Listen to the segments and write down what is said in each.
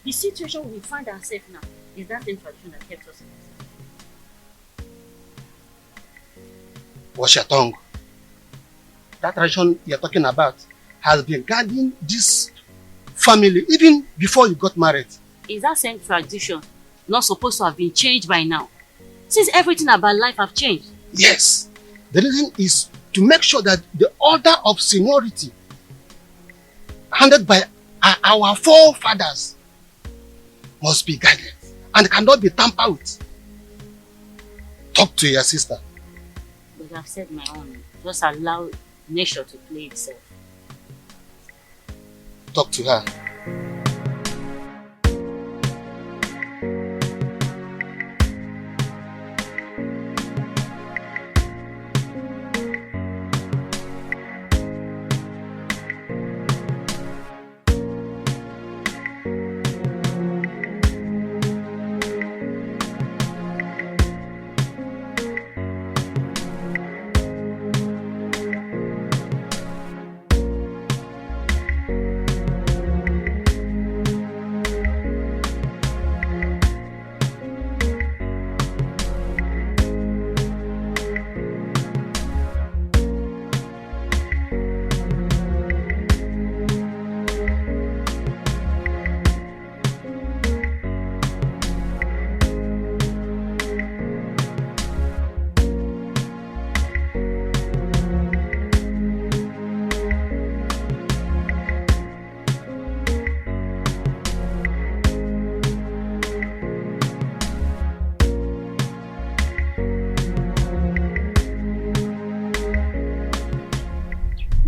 The situation we find ourselves now is that same tradition that kept us in this. Watch your tongue. That tradition you're talking about has been guiding this family even before you got married. Is that same tradition not supposed to have been changed by now? Since everything about life have changed. Yes. The reason is to make sure that the order of seniority handed by our forefathers must be guided and cannot be tampered with. Talk to your sister. But I've said my own. Just allow nature to play itself. Talk to her.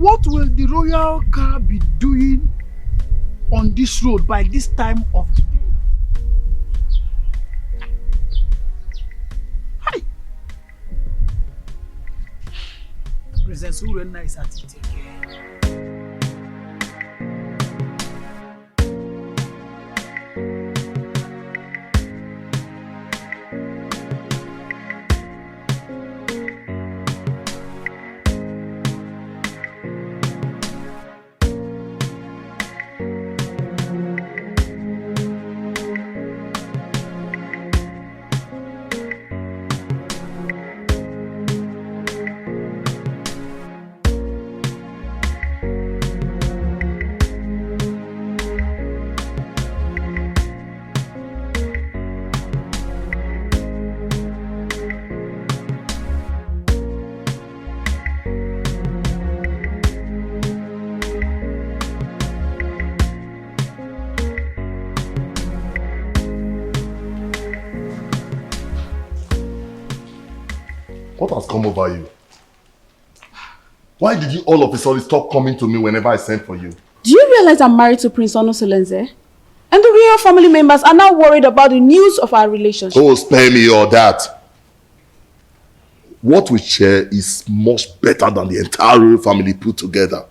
What will the royal car be doing on this road by this time of the day? Hi! Princess Urena is at it again. What has come over you? Why did you all of a sudden stop coming to me whenever I sent for you? Do you realize I'm married to Prince Onosolenze? And the real family members are now worried about the news of our relationship. Oh, spare me all that. What we share is much better than the entire royal family put together.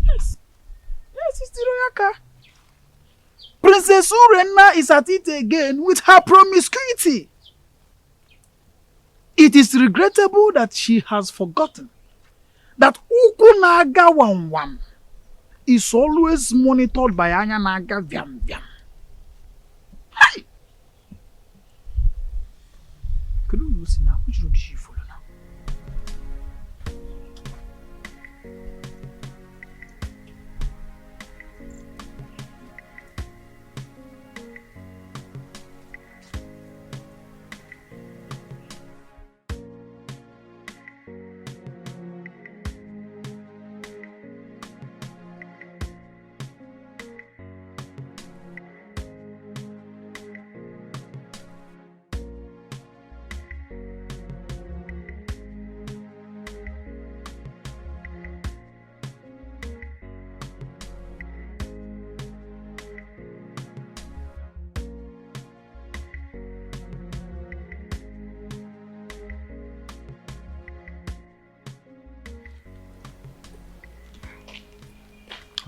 Yes, it's the royal car. Princess Urena is at it again with her promiscuity. It is regrettable that she has forgotten that Ukunaga Wam is always monitored by Anyanaga Vyam Vyam. Hi! Could you see now? Which road did she follow now?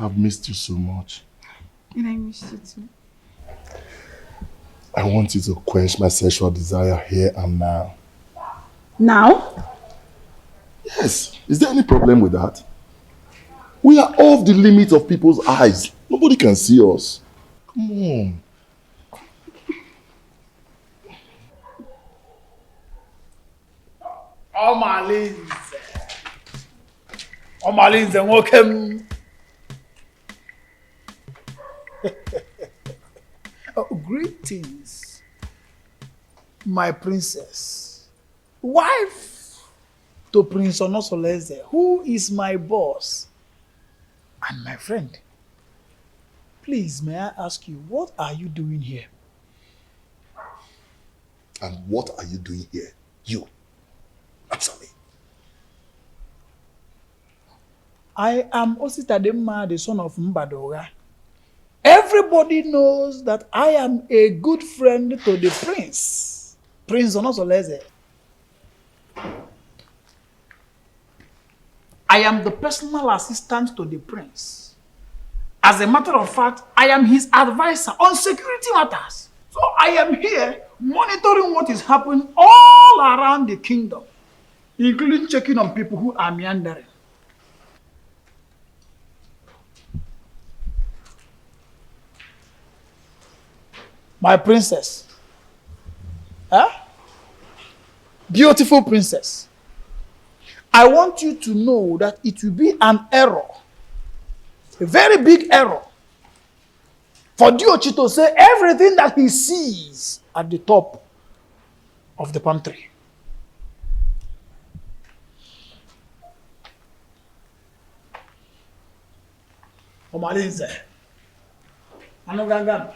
I've missed you so much. And I missed you too. I want you to quench my sexual desire here and now. Now? Yes. Is there any problem with that? We are off the limit of people's eyes. Nobody can see us. Come on. Omalinze, welcome. Greetings, my princess, wife to Prince Onosoleze, who is my boss and my friend. Please, may I ask you, what are you doing here? And what are you doing here? You. Answer me. I am Ositadema, the son of Mbadora. Everybody knows that I am a good friend to the prince, Prince Onosoleze. I am the personal assistant to the prince. As a matter of fact, I am his advisor on security matters. So I am here monitoring what is happening all around the kingdom, including checking on people who are meandering. My princess. Huh? Beautiful princess. I want you to know that it will be an error, a very big error, for Diochi to say everything that he sees at the top of the palm tree. Omalinze. Anogangam.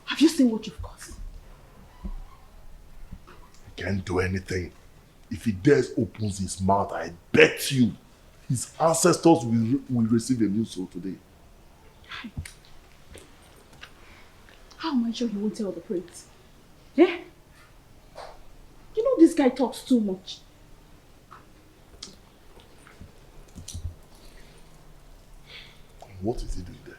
Have you seen what you've caused? He can't do anything. If he dares opens his mouth, I bet you his ancestors will receive a new soul today. How am I sure he won't tell the prince? Eh? You know this guy talks too much. What is he doing there?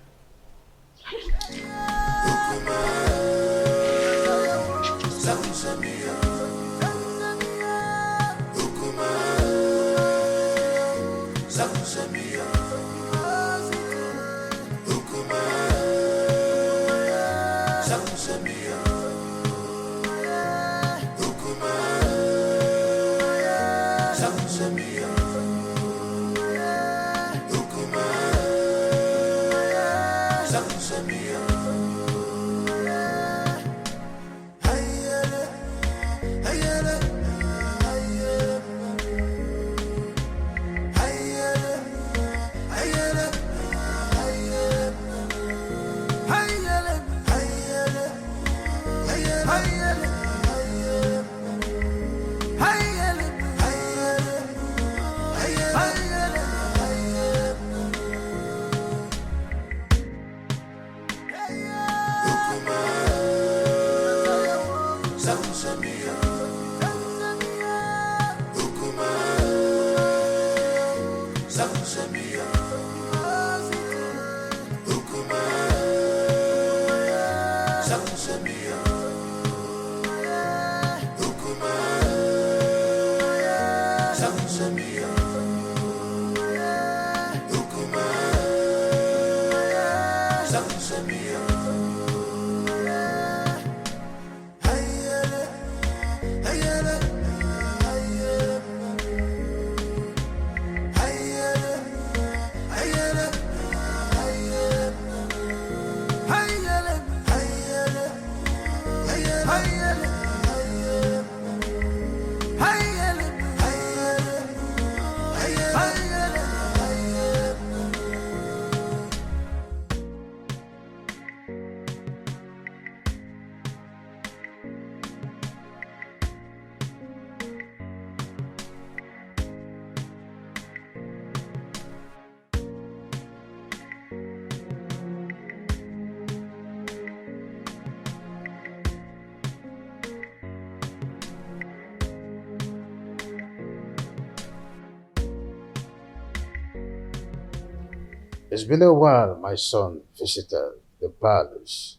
It's been a while my son visited the palace,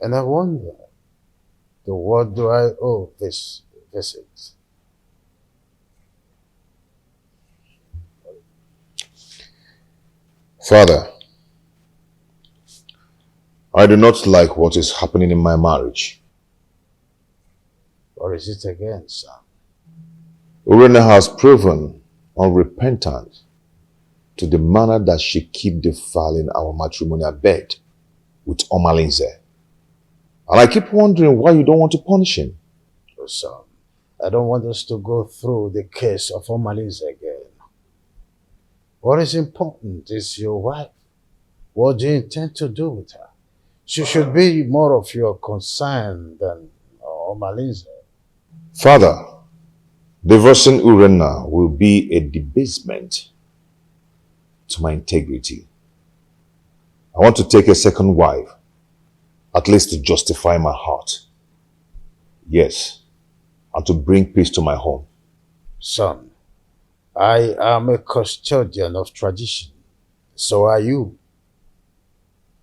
and I wonder, to what do I owe this visit? Father, I do not like what is happening in my marriage. Or is it again, son? Urena has proven unrepentant to the manner that she keep defiling our matrimonial bed with Omalinze. And I keep wondering why you don't want to punish him. Oh, son, I don't want us to go through the case of Omalinze again. What is important is your wife. What do you intend to do with her? She should be more of your concern than Omalinze. Father, divorcing Urena will be a debasement to my integrity. I want to take a second wife, at least to justify my heart. Yes, and to bring peace to my home. Son, I am a custodian of tradition. So are you.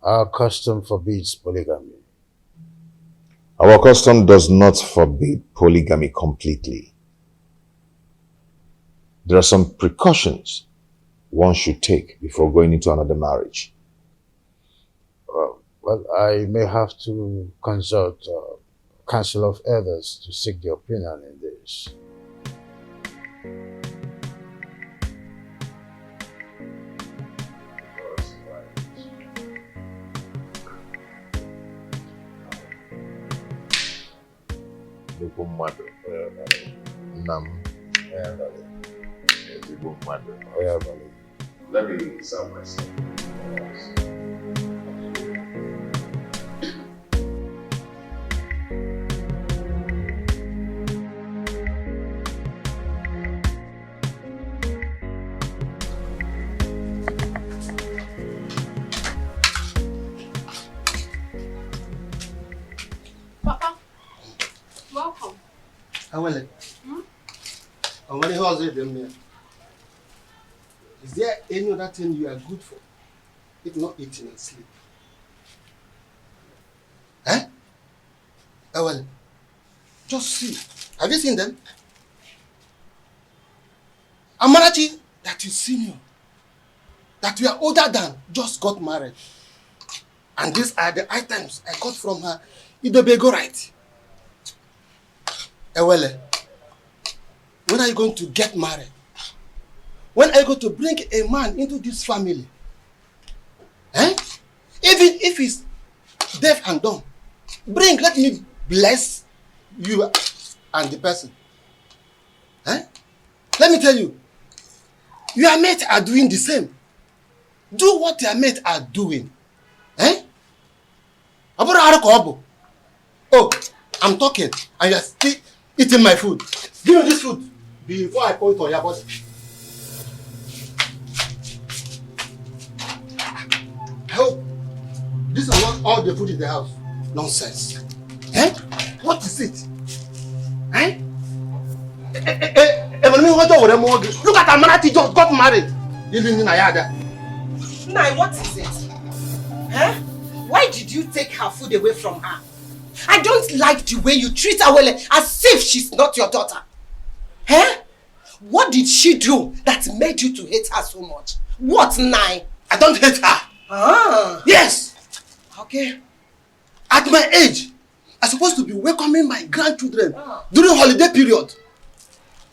Our custom forbids polygamy. Our custom does not forbid polygamy completely. There are some precautions one should take before going into another marriage. Well, I may have to consult Council of Elders to seek their opinion in this. Let me serve myself. Papa, welcome. Awele. Awele, how's it doing? Is there any other thing you are good for, if not eating and sleep? Eh? Awele, just see. Have you seen them? Amarachi, that is senior, that we are older than, just got married. And these are the items I got from her. Idobego, right? Ewele, when are you going to get married? When are you going to bring a man into this family? Eh? Even if he's deaf and dumb, let me bless you and the person. Eh? Let me tell you, your mates are doing the same. Do what your mates are doing. Eh? Oh, I'm talking and you're still eating my food. Give me this food before I pour it on your body. I hope this is not all the food in the house. Nonsense. Eh? What is it? Eh? Look at Amanati just got married. Nai, what is it? Huh? Why did you take her food away from her? I don't like the way you treat her as if she's not your daughter. Huh? What did she do that made you to hate her so much? What, Nai? I don't hate her. Ah. Yes. Okay. At my age, I'm supposed to be welcoming my grandchildren during holiday period.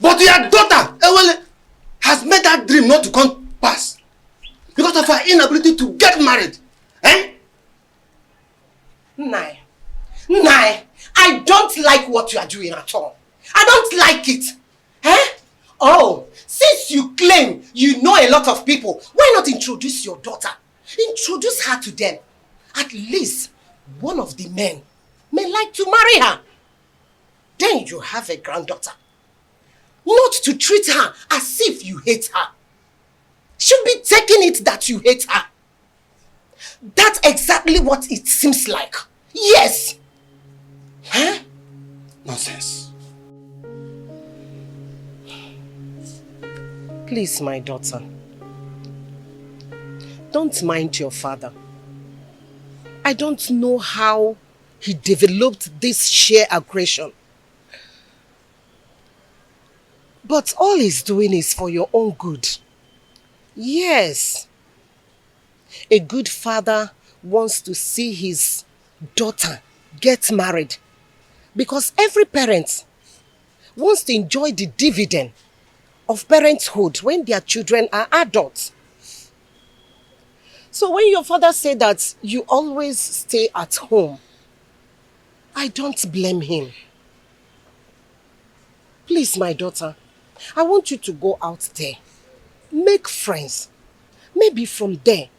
But your daughter, Ewele, has made that dream not to come pass because of her inability to get married. Eh? Nai, I don't like what you are doing at all. I don't like it. Eh? Oh, since you claim you know a lot of people, why not introduce your daughter? Introduce her to them. At least one of the men may like to marry her. Then you have a granddaughter. Not to treat her as if you hate her. Should be taking it that you hate her. That's exactly what it seems like. Yes. Huh? Nonsense. Please, my daughter. don't mind your father. I don't know how he developed this sheer aggression. But all he's doing is for your own good. Yes. A good father wants to see his daughter get married because every parent wants to enjoy the dividend of parenthood when their children are adults. So when your father said that you always stay at home, I don't blame him. Please, my daughter, I want you to go out there. Make friends. Maybe from there,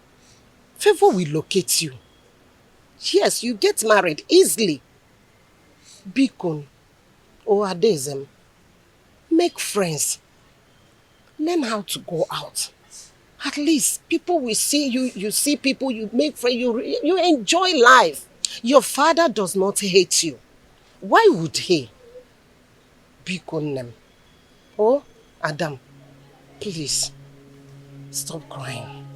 favor will locate you. Yes, you get married easily. Bikon or Adezem. Make friends. Learn how to go out. At least people will see you. You see people, you make friends, you enjoy life. Your father does not hate you. Why would he? Bikonem. Oh, Adam, please, stop crying.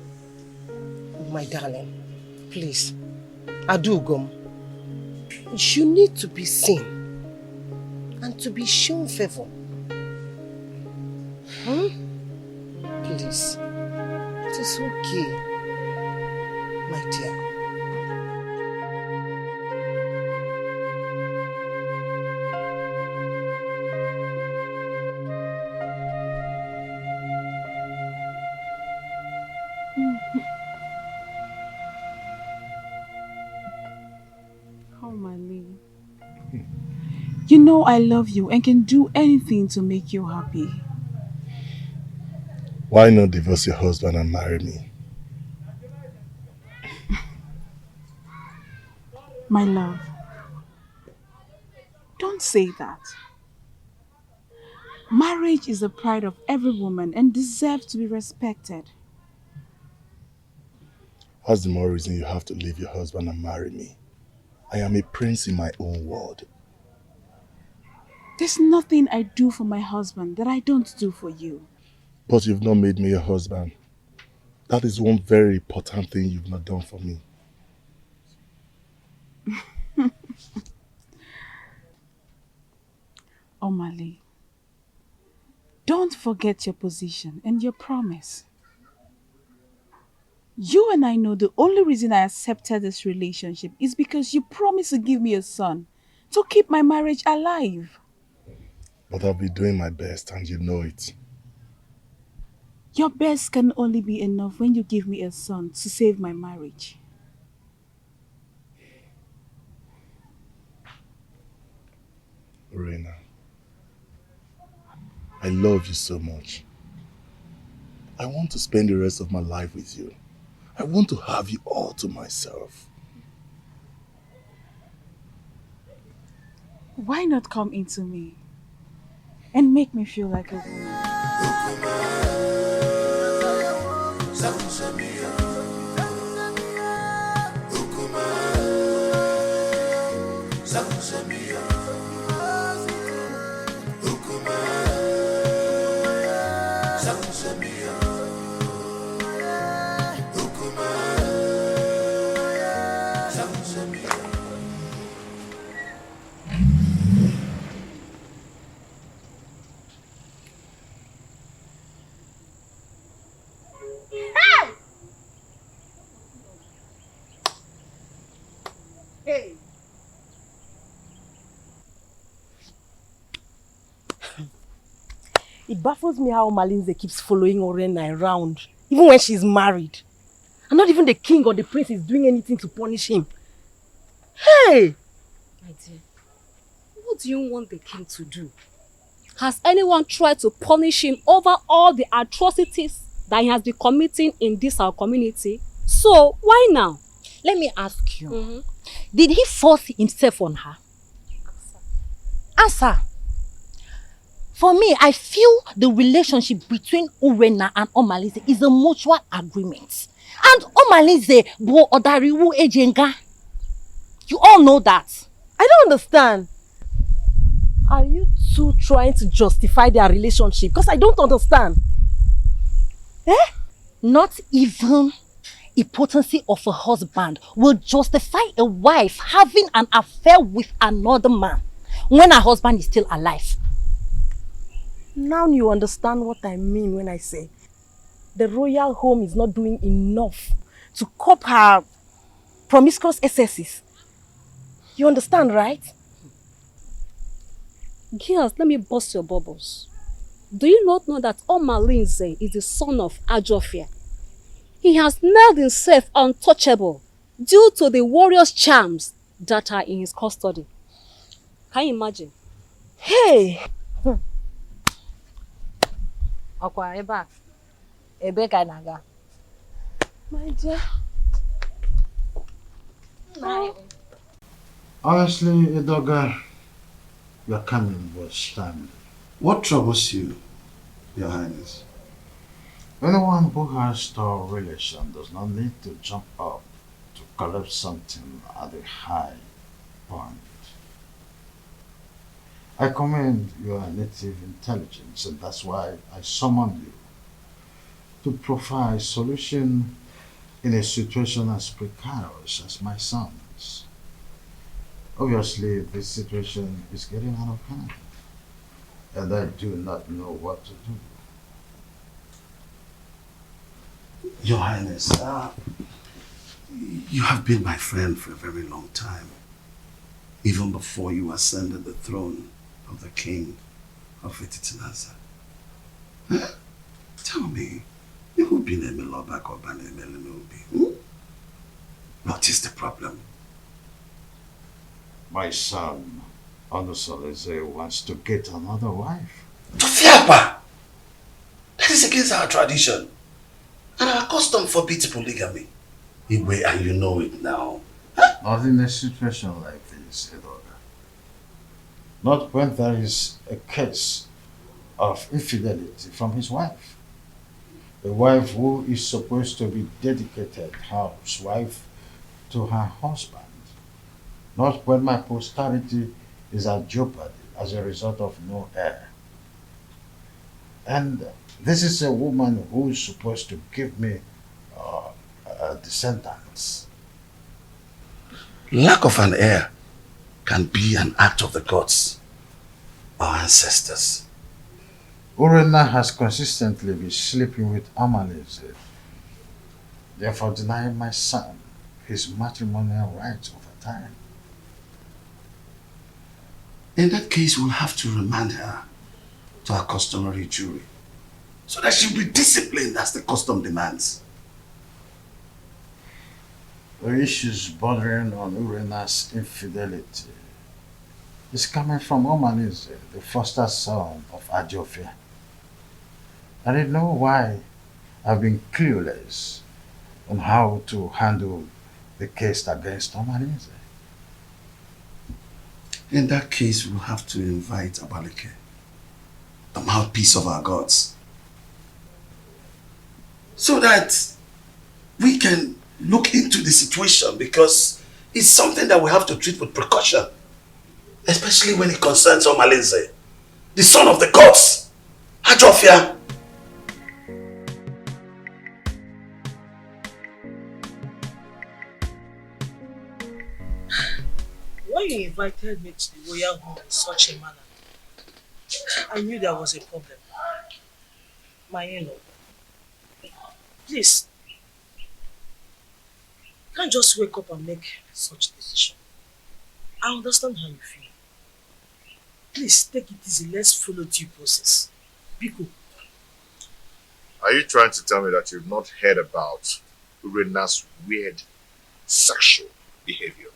My darling, please. Adugom, you need to be seen and to be shown favor. Please, it is okay, my dear. Oh, my Lee. You know I love you and can do anything to make you happy. Why not divorce your husband and marry me? My love, don't say that. Marriage is the pride of every woman and deserves to be respected. What's the more reason you have to leave your husband and marry me? I am a prince in my own world. There's nothing I do for my husband that I don't do for you. But you've not made me your husband. That is one very important thing you've not done for me. Omali, don't forget your position and your promise. You and I know the only reason I accepted this relationship is because you promised to give me a son to keep my marriage alive. But I'll be doing my best and you know it. Your best can only be enough when you give me a son to save my marriage. Reina, I love you so much. I want to spend the rest of my life with you. I want to have you all to myself. Why not come into me and make me feel like a woman? Hey. It baffles me how Malinze keeps following Orena around, even when she's married. And not even the king or the prince is doing anything to punish him. Hey! My dear, what do you want the king to do? Has anyone tried to punish him over all the atrocities that he has been committing in this our community? So, why now? Let me ask you. Did he force himself on her? Answer. For me, I feel the relationship between Urena and Omalize is a mutual agreement. And Omalize bo odariwu ejenga. You all know that. I don't understand. Are you two trying to justify their relationship? Because I don't understand. Not even impotency of a husband will justify a wife having an affair with another man when her husband is still alive. Now you understand what I mean when I say the royal home is not doing enough to cope her promiscuous excesses. You understand, right? Girls, let me bust your bubbles. Do you not know that Omalinze is the son of Ajofia? He has made himself untouchable due to the warrior's charms that are in his custody. Can you imagine? Hey! Okwa eba. Ebe ka naga. My dear. Honestly, Idoga, your coming was timely. What troubles you, Your Highness? Anyone who has store relation does not need to jump up to collect something at a high point. I commend your native intelligence, and that's why I summoned you to provide a solution in a situation as precarious as my son's. Obviously, this situation is getting out of hand, and I do not know what to do. Your Highness, you have been my friend for a very long time, even before you ascended the throne of the king of Ititinasa. Tell me, you've been a Melobak or Banemelemobi. What is the problem? My son, Onusoleze, wants to get another wife. Tofiapa! That is against our tradition. And our custom forbids polygamy. Igwe, and you know it now. Not in a situation like this, Edoga. Not when there is a case of infidelity from his wife. A wife who is supposed to be dedicated housewife to her husband. Not when my posterity is at jeopardy as a result of no heir. And this is a woman who is supposed to give me descendants. Lack of an heir can be an act of the gods, our ancestors. Urena has consistently been sleeping with Amaleze, therefore denying my son his matrimonial rights over time. In that case, we'll have to remand her to her customary jury, so that she'll be disciplined as the custom demands. The issues bordering on Urena's infidelity is coming from Omaneze, the foster son of Ajofia. I didn't know why I've been clueless on how to handle the case against Omaneze. In that case, we'll have to invite Abaleke, the mouthpiece of our gods, so that we can look into the situation, because it's something that we have to treat with precaution, especially when it concerns Omalinze, the son of the gods, Ajofia. When you invited me to the royal home in such a manner, I knew there was a problem. My in-law, please, you can't just wake up and make such decision. I understand how you feel. Please take it easy. Let's follow due process. Biko. Are you trying to tell me that you've not heard about Urena's weird sexual behavior?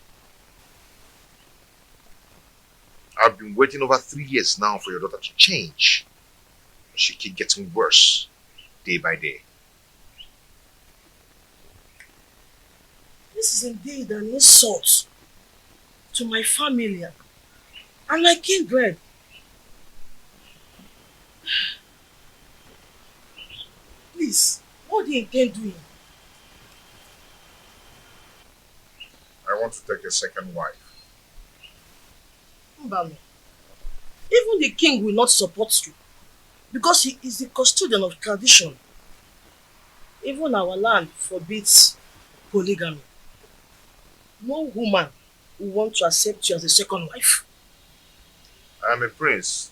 I've been waiting over 3 years now for your daughter to change. She keeps getting worse day by day. This is indeed an insult to my family and my kindred. Please, what do you intend doing? I want to take a second wife. Mbami, even the king will not support you because he is the custodian of tradition. Even our land forbids polygamy. No woman will want to accept you as a second wife. I'm a prince.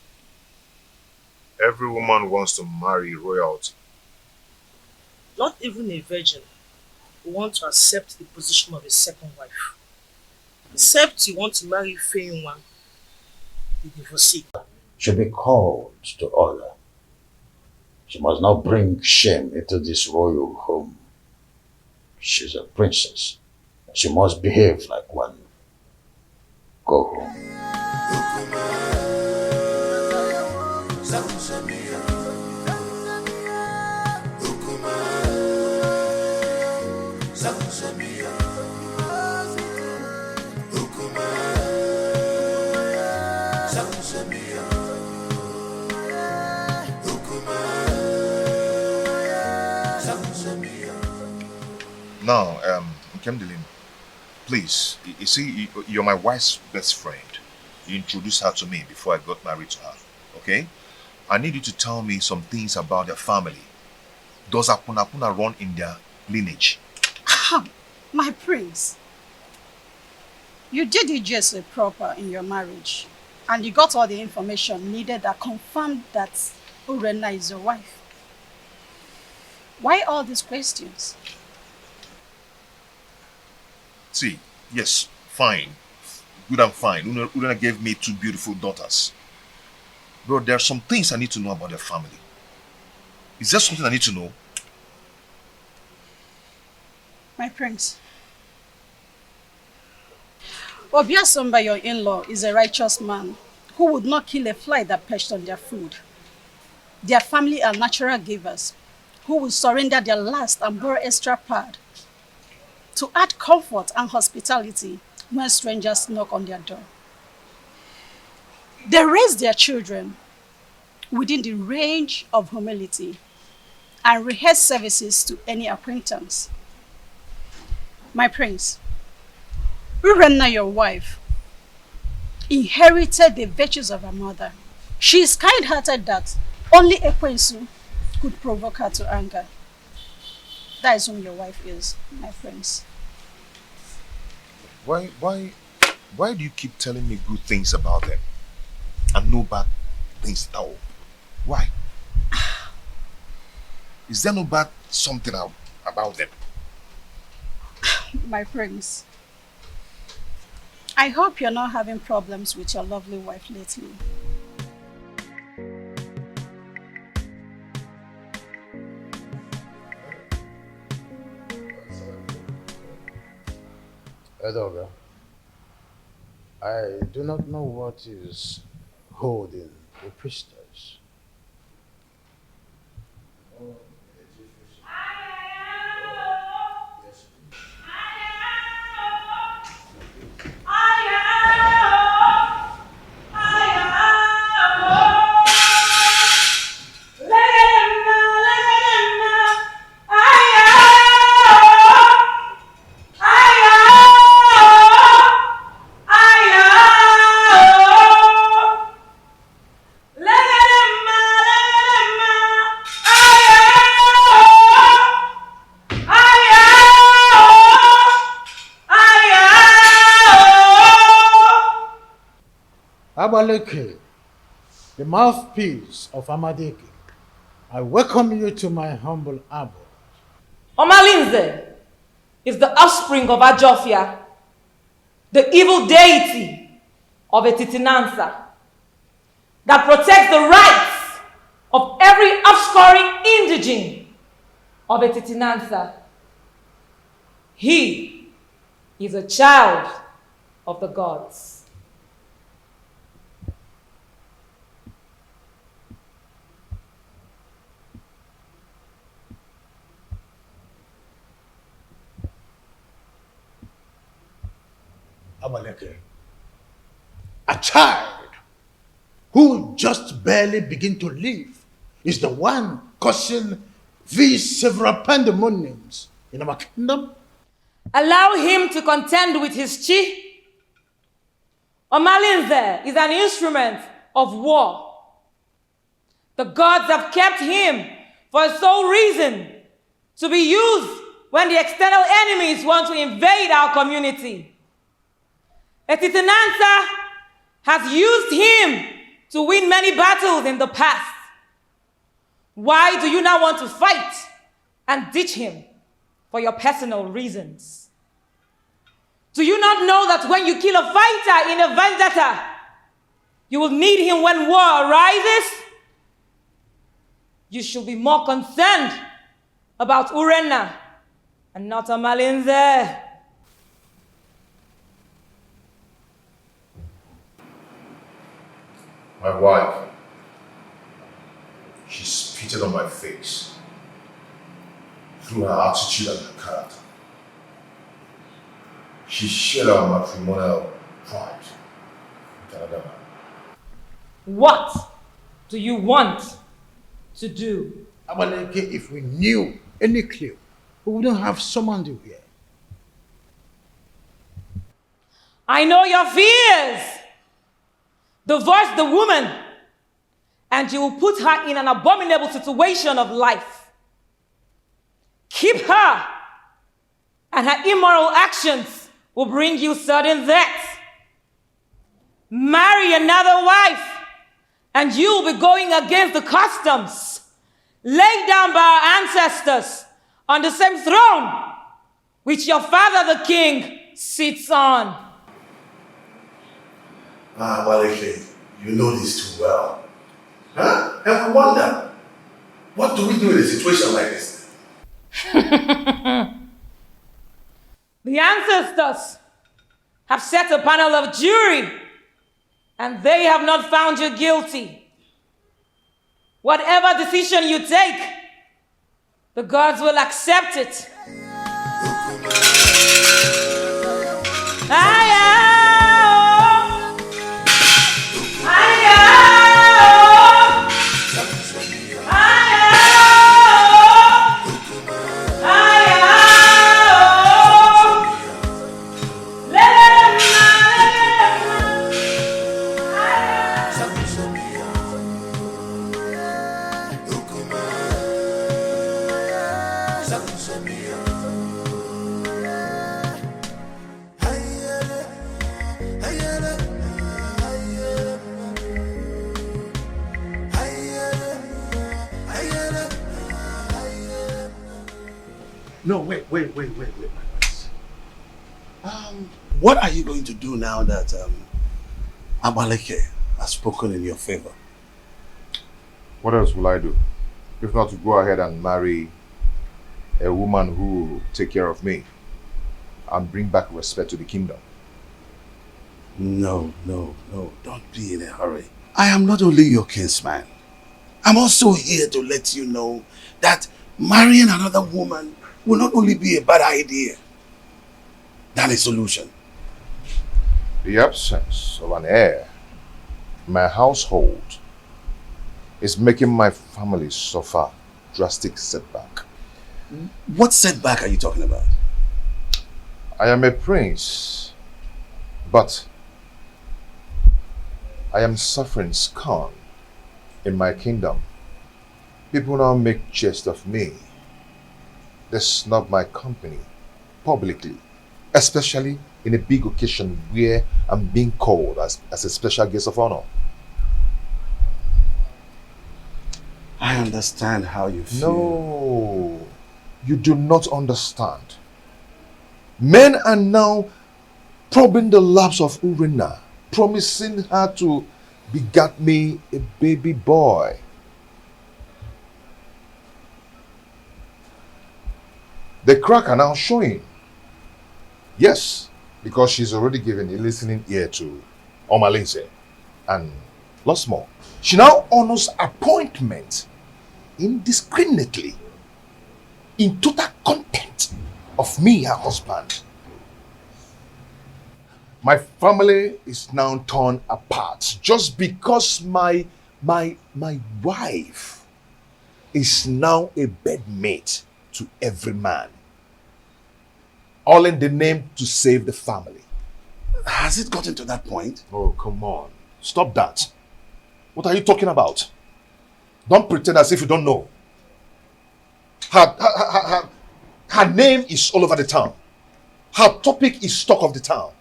Every woman wants to marry royalty. Not even a virgin will want to accept the position of a second wife. Except you want to marry Feyinwa, the divorcee. Should be called to order. She must not bring shame into this royal home. She's a princess. She must behave like one. Go home. Now, Nkemdelim, please, you see, you're my wife's best friend. You introduced her to me before I got married to her, okay? I need you to tell me some things about their family. Does Apuna run in their lineage? My prince, you did it just proper in your marriage, and you got all the information needed that confirmed that Urena is your wife. Why all these questions? See, yes, fine. Good and fine. Urena gave me 2 beautiful daughters. Bro, there are some things I need to know about their family. Is there something I need to know? My prince, Obiasomba, your in-law, is a righteous man who would not kill a fly that perched on their food. Their family are natural givers who will surrender their last and borrow extra pad to add comfort and hospitality when strangers knock on their door. They raise their children within the range of humility and rehearse services to any acquaintance. My prince, Urena, your wife, inherited the virtues of her mother. She is kind-hearted that only Ekwensu could provoke her to anger. That is whom your wife is, my prince. Why do you keep telling me good things about them and no bad things at all? Why? Is there no bad something about them? My prince, I hope you're not having problems with your lovely wife lately. Edoga, I do not know what is holding the priestess. Abaleke, the mouthpiece of Amadeke, I welcome you to my humble abode. Omalinze is the offspring of Ajofia, the evil deity of Etitinansa, that protects the rights of every offscoring indigene of Etitinansa. He is a child of the gods. Abaleke, a child who just barely begin to live is the one causing these several pandemoniums in our kingdom. Allow him to contend with his chi. Omalinze is an instrument of war. The gods have kept him for a sole reason, to be used when the external enemies want to invade our community. Etitanansa has used him to win many battles in the past. Why do you now want to fight and ditch him for your personal reasons? Do you not know that when you kill a fighter in a vendetta, you will need him when war arises? You should be more concerned about Urenna and not Amalinze. My wife, she spitted on my face through her attitude and her character. She shared our matrimonial pride with another man. What do you want to do? Abaleke, if we knew any clue, we wouldn't have summoned you here. I know your fears. Divorce the woman, and you will put her in an abominable situation of life. Keep her, and her immoral actions will bring you sudden death. Marry another wife, and you will be going against the customs laid down by our ancestors on the same throne which your father the king sits on. Waleke, you know this too well. Huh? And we wonder, what do we do in a situation like this? The ancestors have set a panel of jury, and they have not found you guilty. Whatever decision you take, the gods will accept it. No, wait. What are you going to do now that Abaleke has spoken in your favor? What else will I do? If not to go ahead and marry a woman who will take care of me and bring back respect to the kingdom. No. Don't be in a hurry. I am not only your kinsman. I'm also here to let you know that marrying another woman will not only be a bad idea than a solution. The absence of an heir in my household is making my family suffer drastic setback. What setback are you talking about? I am a prince, but I am suffering scorn in my kingdom. People now make jest of me. They snub my company publicly, especially in a big occasion where I'm being called as a special guest of honor. I understand how you feel. No, you do not understand. Men are now probing the laps of Urenna, promising her to beget me a baby boy. The crack are now showing. Yes, because she's already given a listening ear to Omalinze. And lots more. She now honors appointment indiscriminately in total contempt of me, her husband. My family is now torn apart just because my wife is now a bedmate to every man. All in the name to save the family. Has it gotten to that point? Oh, come on. Stop that. What are you talking about? Don't pretend as if you don't know. Her Her name is all over the town. Her topic is talk of the town.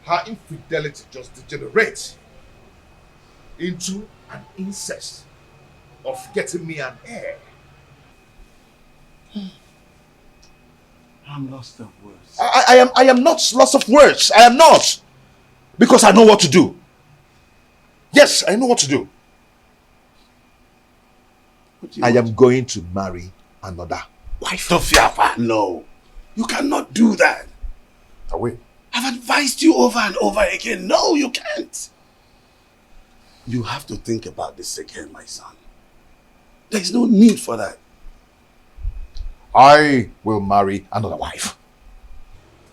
Her infidelity just degenerates into an incest of getting me an heir. I'm lost of words. I am not lost of words. I am not. Because I know what to do. Yes, I know what to do. I am going to marry another wife. Tofiapa, no. You cannot do that. I will. I've advised you over and over again. No, you can't. You have to think about this again, my son. There's no need for that. I will marry another wife.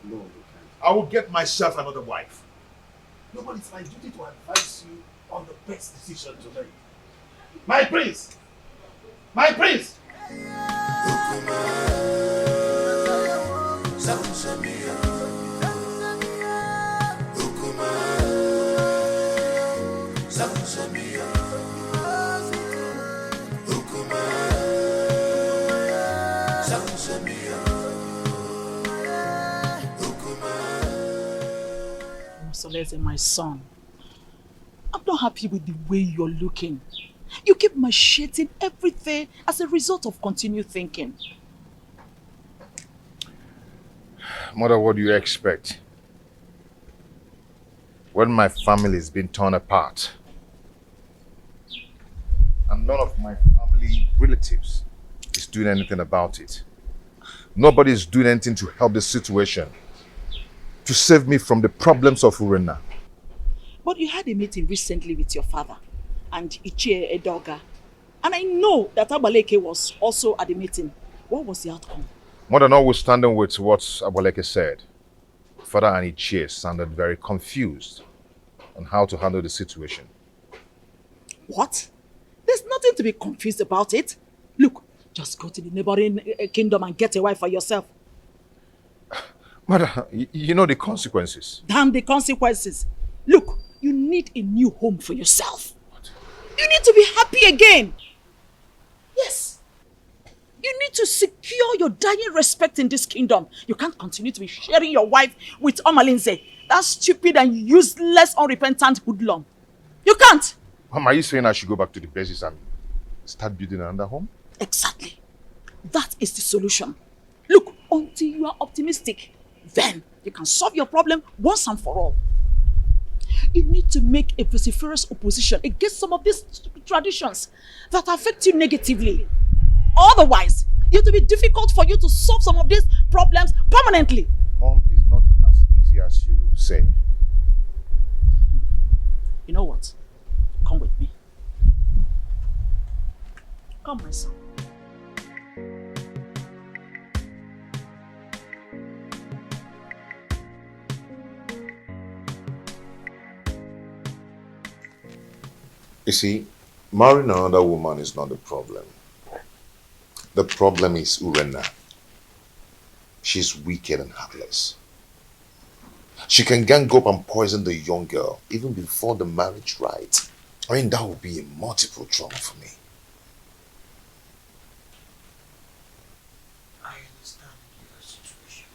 No, you can't. I will get myself another wife. No, but it's my duty to advise you on the best decision to make. My prince! My prince! Solese, my son, I'm not happy with the way you're looking. You keep macheting everything as a result of continued thinking. Mother, what do you expect? When my family is being torn apart, and none of my family relatives is doing anything about it. Nobody is doing anything to help the situation, to save me from the problems of Urena. But you had a meeting recently with your father and Ichie Edoga. And I know that Abaleke was also at the meeting. What was the outcome? Mother, notwithstanding with what Abaleke said, Father and Ichie sounded very confused on how to handle the situation. What? There's nothing to be confused about it. Look, just go to the neighboring kingdom and get a wife for yourself. Mother, you know the consequences. Damn the consequences. Look, you need a new home for yourself. What? You need to be happy again. Yes. You need to secure your dying respect in this kingdom. You can't continue to be sharing your wife with Omalinze. That stupid and useless, unrepentant hoodlum. You can't. Mom, are you saying I should go back to the basis and start building another home? Exactly. That is the solution. Look, until you are optimistic, then you can solve your problem once and for all. You need to make a vociferous opposition against some of these traditions that affect you negatively. Otherwise, it will be difficult for you to solve some of these problems permanently. Mom, it's not as easy as you say. You know what? Come with me. Come, my son. You see, marrying another woman is not the problem. The problem is Urena. She's wicked and heartless. She can gang up and poison the young girl even before the marriage rite. I mean, that would be a multiple trauma for me. I understand your situation.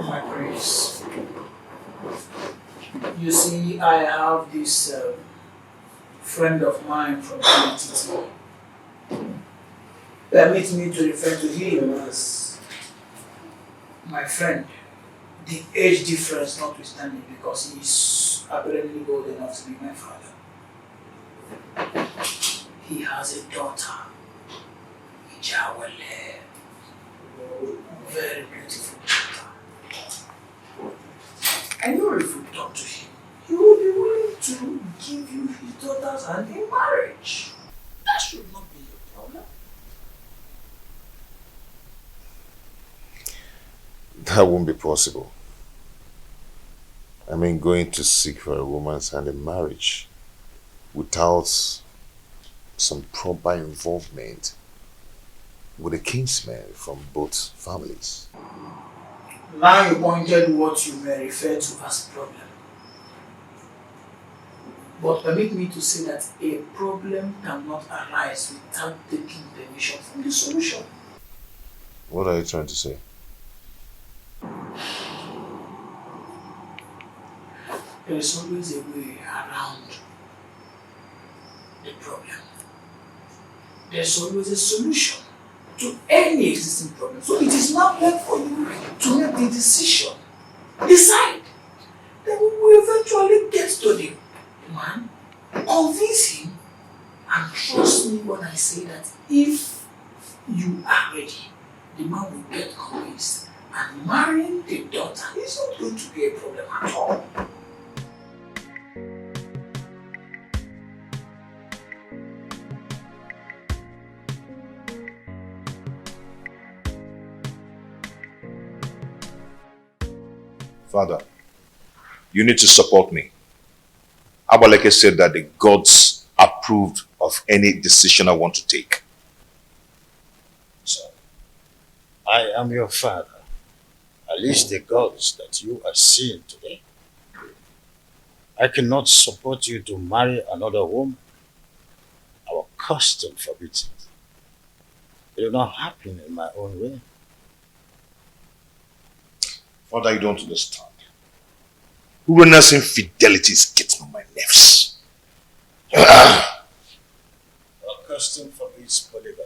My prince, you see, I have this friend of mine from Trinity. Permit me to refer to him as my friend. The age difference notwithstanding, because he's apparently old enough to be my father. He has a daughter, Ijawale, very beautiful daughter. I know if you talk to him, he will be willing to give you his daughter's hand in marriage. That should not be your problem. That won't be possible. I mean, going to seek for a woman's hand in marriage without some proper involvement with a kinsman from both families. Now you pointed what you may refer to as problem. But permit me to say that a problem cannot arise without taking permission from the solution. What are you trying to say? There is always a way around the problem. There's always a solution to any existing problem. So it is now left for you to make the decision. Decide. Then we will eventually get to the man, convince him, and trust me when I say that if you are ready, the man will get convinced. And marrying the daughter is not going to be a problem at all. Father, you need to support me. Abaleke said that the gods approved of any decision I want to take. So, I am your father. At least the gods that you are seeing today. I cannot support you to marry another woman. Our custom forbids it. It will not happen in my own way. Father, you don't understand. Urena's infidelity is getting on my nerves. Our custom forbids polygamy.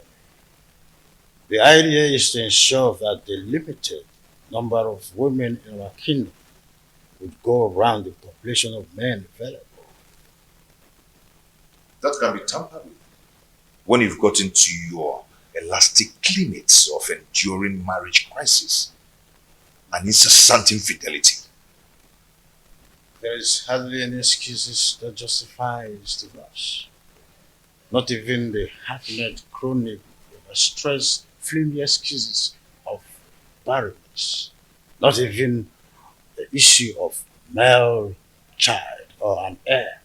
The idea is to ensure that the limited number of women in our kingdom would go around the population of men available. That can be tampered with when you've got into your elastic limits of enduring marriage crisis and incessant infidelity. There is hardly any excuses that justifies divorce. Not even the half-net chronic stress flimsy excuses of barrenness. Not even the issue of male child or an heir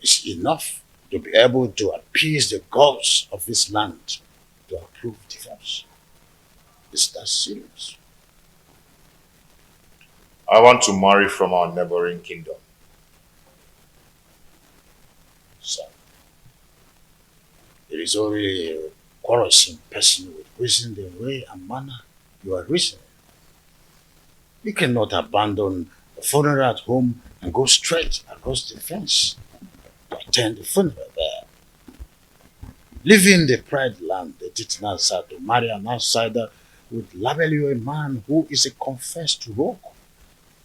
is enough to be able to appease the gods of this land to approve divorce. Is that serious? I want to marry from our neighboring kingdom. So, it is only a quarrelsome person with reason the way and manner you are reasoning. You cannot abandon the funeral at home and go straight across the fence to attend the funeral there. Leaving the pride land, the Titanasa, to marry an outsider would label you a man who is a confessed rogue,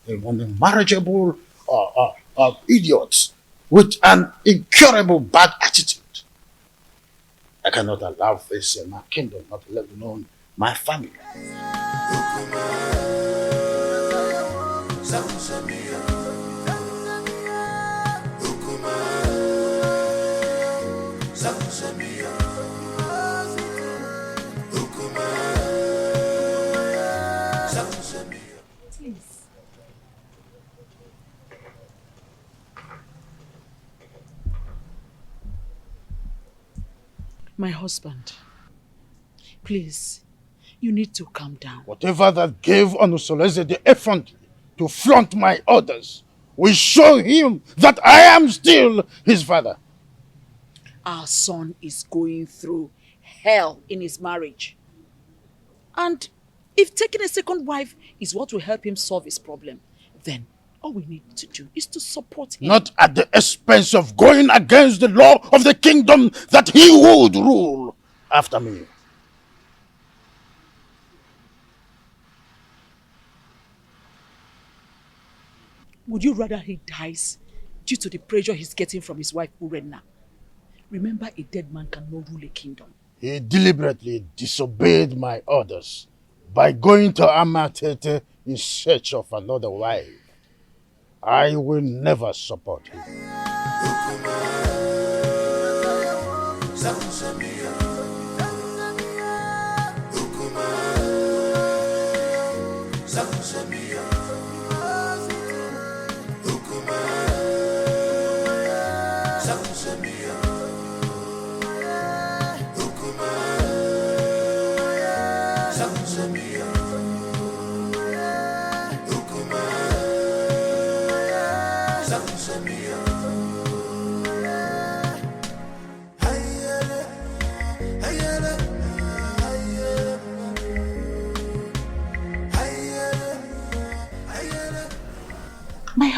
a unmarriageable idiot with an incurable bad attitude. I cannot allow this in my kingdom, not let alone my family. Please. My husband, please, you need to calm down. Whatever that gave Onusoleze the effrontery to flaunt my orders will show him that I am still his father. Our son is going through hell in his marriage. And if taking a second wife is what will help him solve his problem, then all we need to do is to support him. Not at the expense of going against the law of the kingdom that he would rule after me. Would you rather he dies due to the pressure he's getting from his wife Urenna? Remember, a dead man cannot rule a kingdom. He deliberately disobeyed my orders by going to Amatete in search of another wife. I will never support him.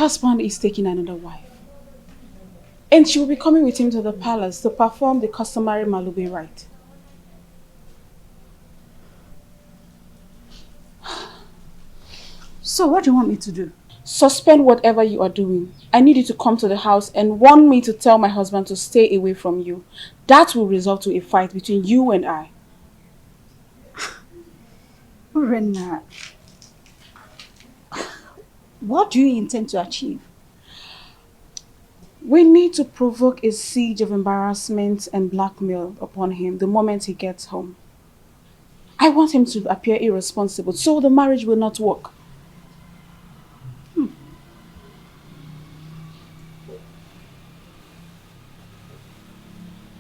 husband is taking another wife. And she will be coming with him to the palace to perform the customary Malube rite. So what do you want me to do? Suspend whatever you are doing. I need you to come to the house and warn me to tell my husband to stay away from you. That will result to a fight between you and I. Urenna, what do you intend to achieve? We need to provoke a siege of embarrassment and blackmail upon him the moment he gets home. I want him to appear irresponsible so the marriage will not work.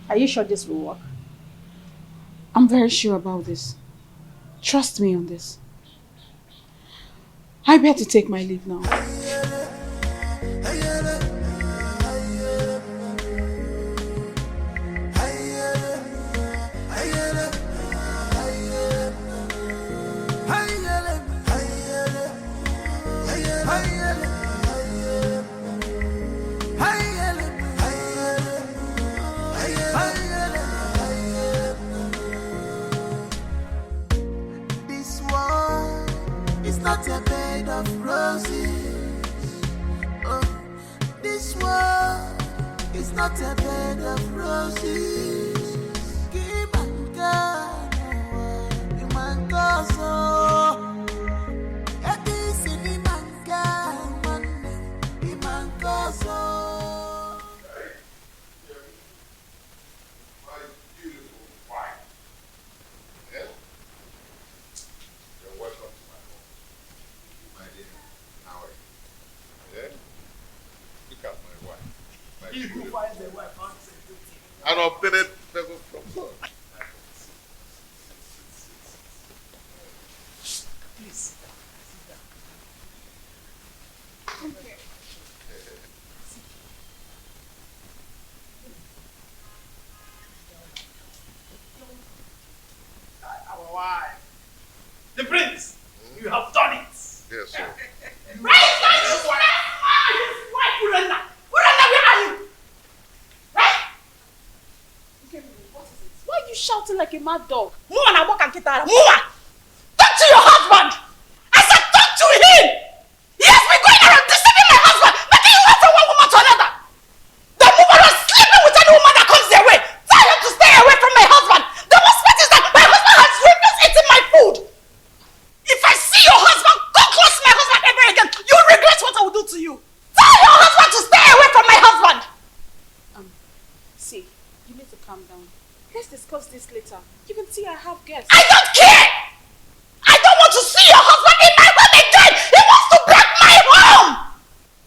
Are you sure this will work? I'm very sure about this. Trust me on this. I better take my leave now. Not a bed of roses. Oh, this world is not a bed of roses. Give and God, you man go so. It is in the man God, the man go so. My beautiful wife. Yeah? You're welcome to my home. My dear, how are you? Yeah? Look at my wife. My beautiful wife. An obtained favor from God. Please. Okay. Our wife. The prince, you have done it. Yes, sir. Why are you shouting like a mad dog? Move and walk and get out. Move! Talk to your husband! I said talk to him! He has been going around deceiving my husband, making you from one woman to another. The woman is sleeping with any woman that comes their way. Tell him to stay away from my husband. The most part is that my husband has refused eating my food. If I see your husband go close to my husband ever again, you'll regret what I will do to you. Tell your husband to stay away from my husband. See, you need to calm down. Let's discuss this later. You can see I have guests. I don't care! I don't want to see your husband in my home again! He wants to break my home!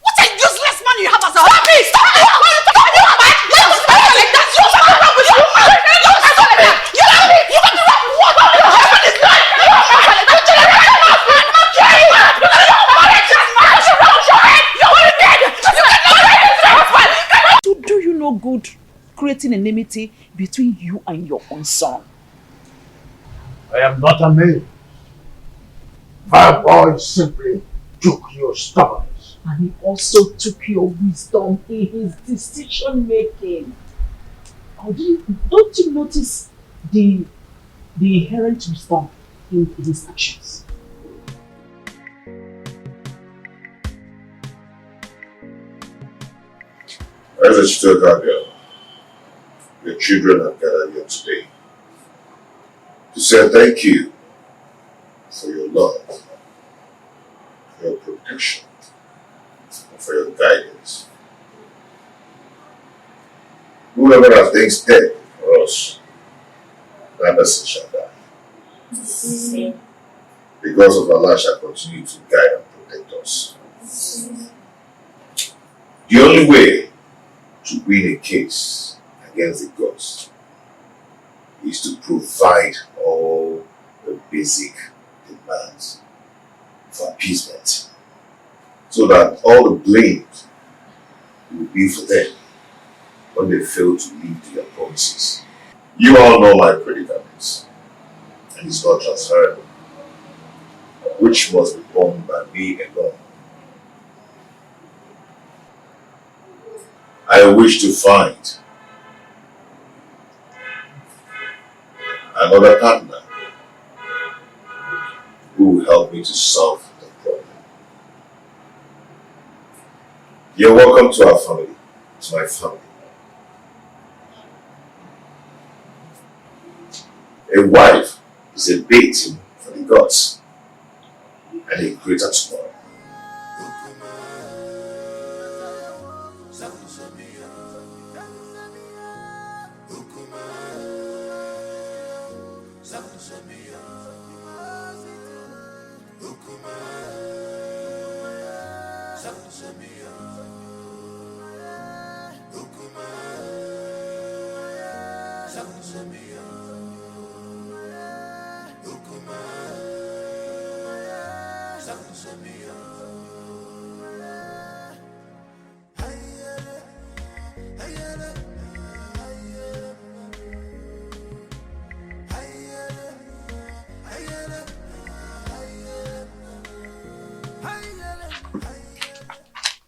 What a useless man you have as a husband! Stop it! Stop it! Stop it! You don't speak like that! You don't wrong with you! You don't stop it! You don't leave! You don't wrong with what? Your husband is not! You don't wrong with it! You don't wrong with it! You don't wrong with it! You are dead! You cannot raise your husband! To do you no good creating enmity between you and your own son. I am not a man. My boy simply took your stubbornness. And he also took your wisdom in his decision making. Don't you notice the inherent wisdom in his actions? As a still girl, your children have gathered here today to say thank you for your love, for your protection, and for your guidance. Whoever has things dead for us, that person shall die. Because of Allah shall continue to guide and protect us. The only way to win a case against the gods is to provide all the basic demands for appeasement, so that all the blame will be for them when they fail to meet their promises. You all know my predicament, and it's not transferable, which must be borne by me alone. I wish to find another partner who will help me to solve the problem. You're welcome to our family, to my family. A wife is a bait for the gods and a greater tomorrow.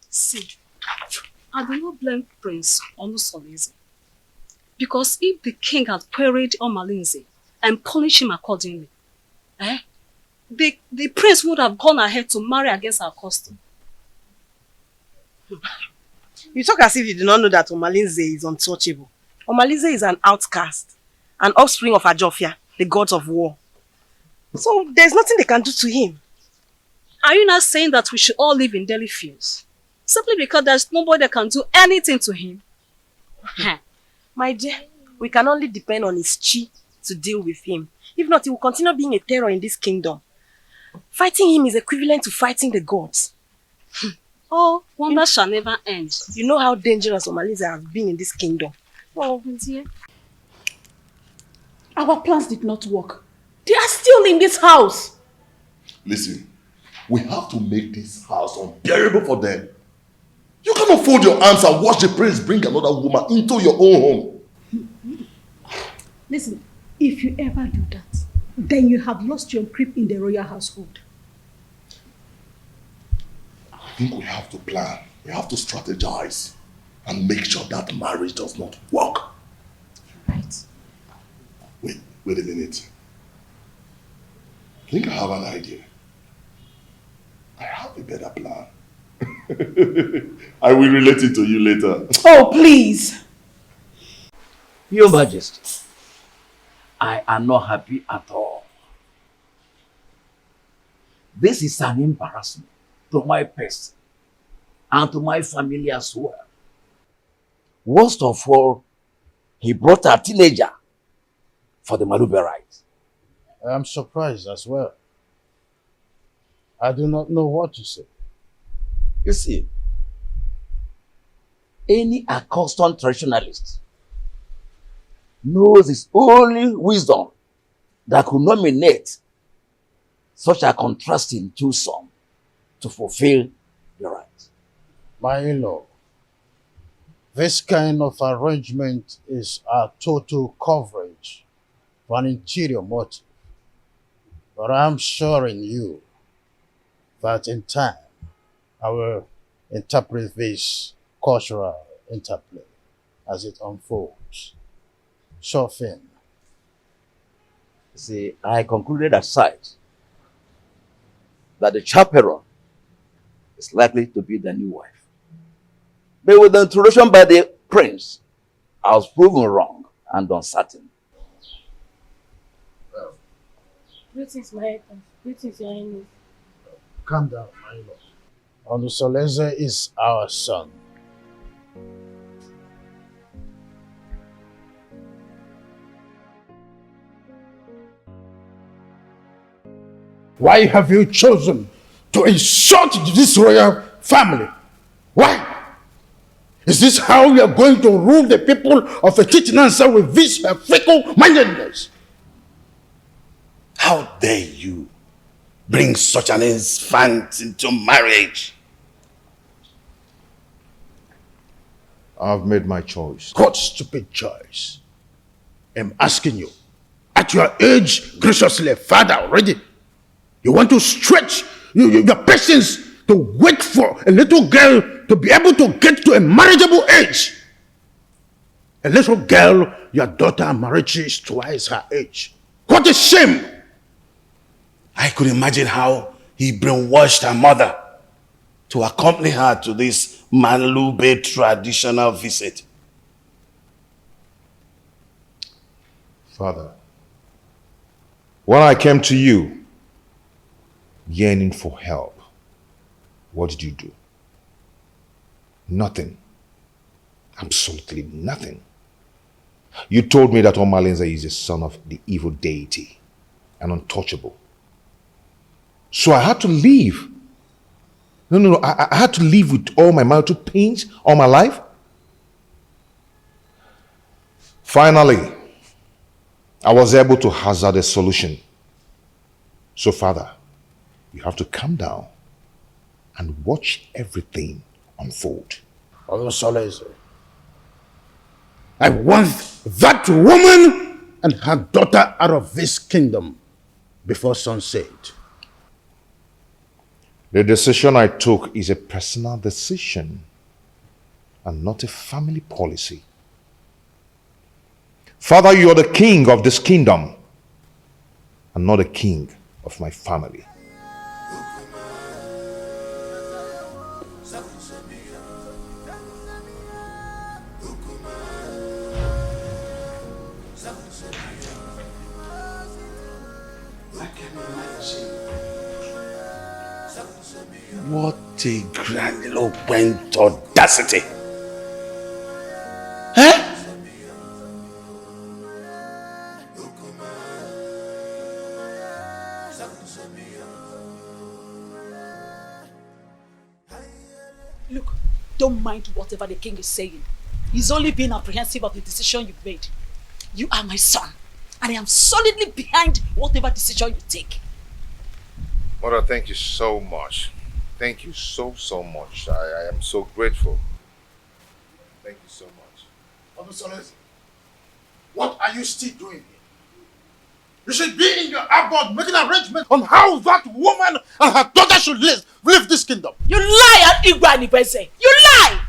See, I do not blame Prince Onusolese. Because if the king had queried Omalinze and punished him accordingly, the prince would have gone ahead to marry against our custom. You talk as if you do not know that Omalinze is untouchable. Omalinze is an outcast, an offspring of Ajofia, the gods of war. So there's nothing they can do to him. Are you not saying that we should all live in daily fears? Simply because there's nobody that can do anything to him? My dear, we can only depend on his chi to deal with him. If not, he will continue being a terror in this kingdom. Fighting him is equivalent to fighting the gods. Oh, wonder shall never end. You know how dangerous Omalinze has been in this kingdom. Oh, dear. Our plans did not work. They are still in this house. Listen, we have to make this house unbearable for them. You cannot fold your arms and watch the prince bring another woman into your own home. Listen, if you ever do that, then you have lost your grip in the royal household. I think we have to plan. We have to strategize and make sure that marriage does not work. Right. Wait a minute. I think I have an idea. I have a better plan. I will relate it to you later. Oh, please. Your Majesty, I am not happy at all. This is an embarrassment to my person and to my family as well. Worst of all, he brought a teenager for the Malube rite. I am surprised as well. I do not know what to say. You see, any accustomed traditionalist knows it's only wisdom that could nominate such a contrasting twosome to fulfill the right. My in-law, this kind of arrangement is a total coverage for an interior motive. But I'm assuring you that in time, I will interpret this cultural interplay as it unfolds. Sure thing. See, I concluded aside that the chaperone is likely to be the new wife. But with the introduction by the prince, I was proven wrong and uncertain. Greetings, my husband. Greetings, your highness. Calm down, my lord. Onusolese is our son. Why have you chosen to insult this royal family? Why? Is this how you are going to rule the people of Echichinansa with this fickle-mindedness? How dare you bring such an infant into marriage? I've made my choice. What stupid choice? I'm asking you. At your age, graciously, father already, you want to stretch your patience to wait for a little girl to be able to get to a marriageable age. A little girl, your daughter married, is twice her age. What a shame! I could imagine how he brainwashed her mother to accompany her to this Manlube traditional visit. Father, when I came to you, yearning for help, what did you do? Nothing. Absolutely nothing. You told me that Omalinze is the son of the evil deity and untouchable. So I had to leave. No. I had to live with all my marital pains all my life. Finally, I was able to hazard a solution. So, Father, you have to calm down and watch everything unfold. I want that woman and her daughter out of this kingdom before sunset. The decision I took is a personal decision and not a family policy. Father, you are the king of this kingdom and not the king of my family. What a grandiloquent audacity! Huh? Look, don't mind whatever the king is saying. He's only being apprehensive of the decision you've made. You are my son, and I am solidly behind whatever decision you take. Mother, thank you so much. Thank you so much. I am so grateful. Thank you so much. What are you still doing here? You should be in your abode making arrangements on how that woman and her daughter should live this kingdom. You lie, Igwe. You lie!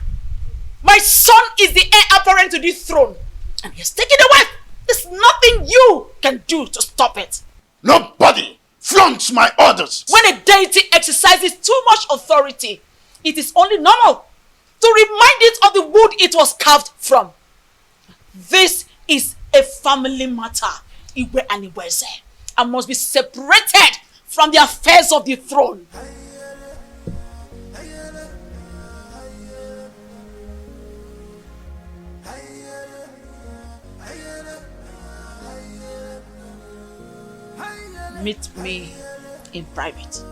My son is the heir apparent to this throne, and he has taken a wife. There's nothing you can do to stop it. Nobody flaunts my orders. When a deity exercises too much authority, it is only normal to remind it of the wood it was carved from. This is a family matter, Igwe and Igweze, and must be separated from the affairs of the throne. Meet me in private.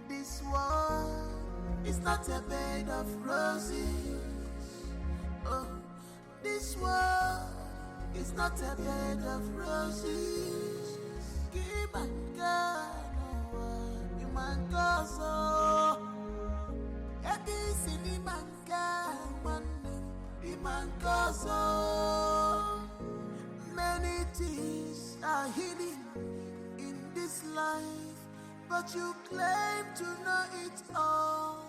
This world is not a bed of roses. Oh, this world is not a bed of roses. Give and God, you man go so. Many things are hidden in this life, but you claim to know it all.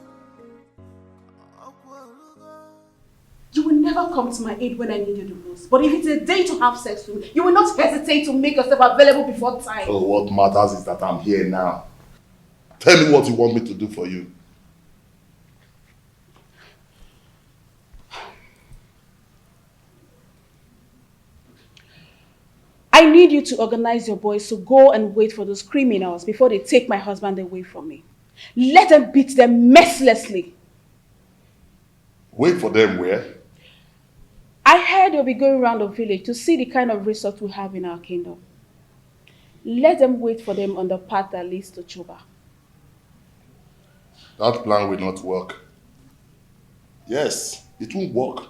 You will never come to my aid when I need you the most. But if it's a day to have sex with me, you will not hesitate to make yourself available before time. So what matters is that I'm here now. Tell me what you want me to do for you. I need you to organize your boys to go and wait for those criminals before they take my husband away from me. Let them beat them mercilessly. Wait for them where? I heard they'll be going around the village to see the kind of resort we have in our kingdom. Let them wait for them on the path that leads to Chuba. That plan will not work. Yes, it won't work.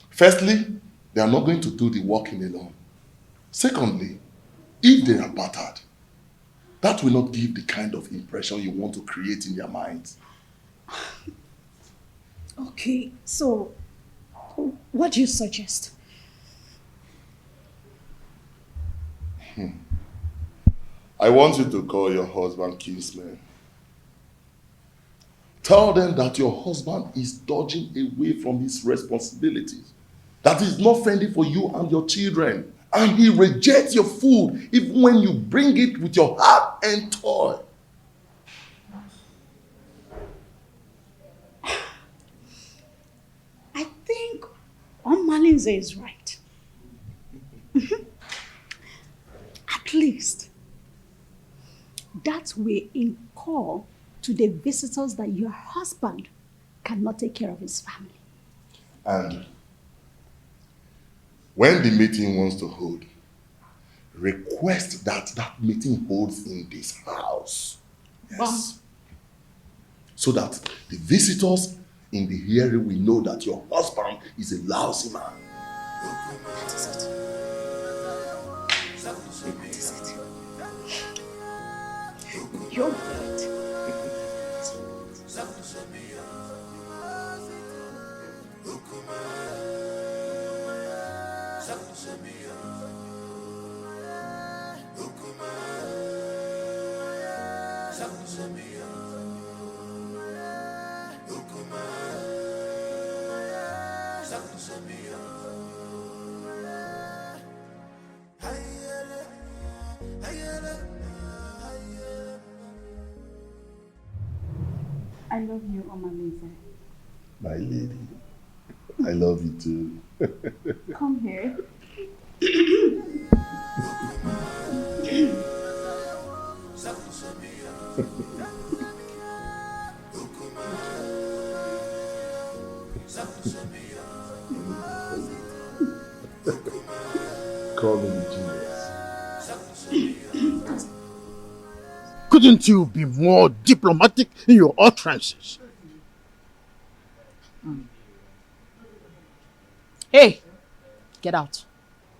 Firstly, they are not going to do the walking alone. Secondly, if they are battered, that will not give the kind of impression you want to create in their minds. Okay, so what do you suggest? I want you to call your husband kinsman. Tell them that your husband is dodging away from his responsibilities. That he's not friendly for you and your children. And he rejects your food even when you bring it with your heart and toil. I think Omalinze is right. At least that way incur to the visitors that your husband cannot take care of his family. And when the meeting wants to hold, request that that meeting holds in this house. Yes. So that the visitors in the hearing will know that your husband is a lousy man. That is it. That is it. You're right. I love you, Omalinze. My lady, I love you too. Come here. Call me genius. Couldn't you be more diplomatic in your utterances? Hey, get out.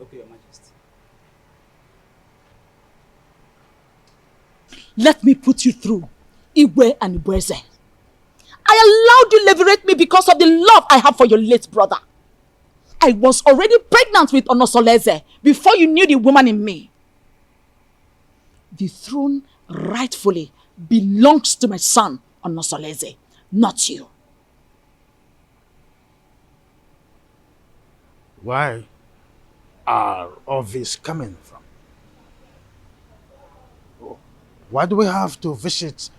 Okay, Your Majesty. Let me put you through, Igwe and Ibweze. I allowed you liberate me because of the love I have for your late brother. I was already pregnant with Onosoleze before you knew the woman in me. The throne rightfully belongs to my son, Onosoleze, not you. Where are all this coming from? Why do we have to visit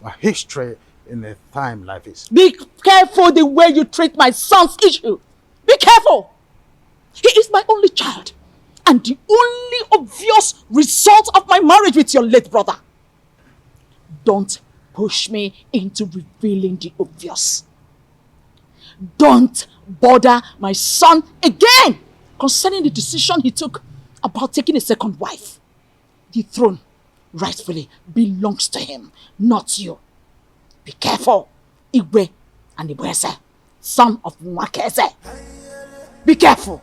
a history in a time like this? Be careful the way you treat my son's issue. Be careful. He is my only child and the only obvious result of my marriage with your late brother. Don't push me into revealing the obvious. Don't bother my son again concerning the decision he took about taking a second wife. The throne rightfully belongs to him, not you. Be careful, Igwe and Ibweze, son of Mwakeze. Be careful.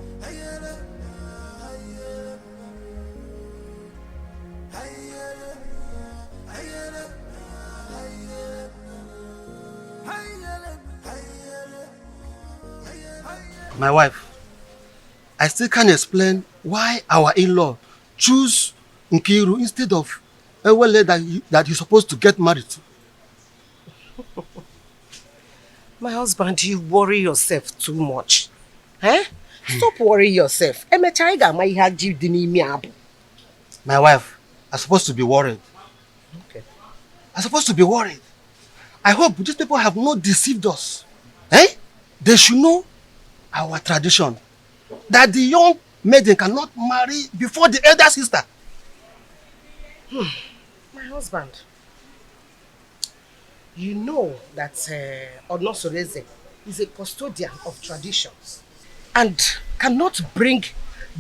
My wife, I still can't explain why our in-law choose Nkiru instead of Ewele that he's supposed to get married to. My husband, you worry yourself too much. Eh? Stop worrying yourself. My wife, I'm supposed to be worried. Okay. I'm supposed to be worried. I hope these people have not deceived us. Eh? They should know our tradition. That the young maiden cannot marry before the elder sister. My husband, you know that Onosoreze is a custodian of traditions and cannot bring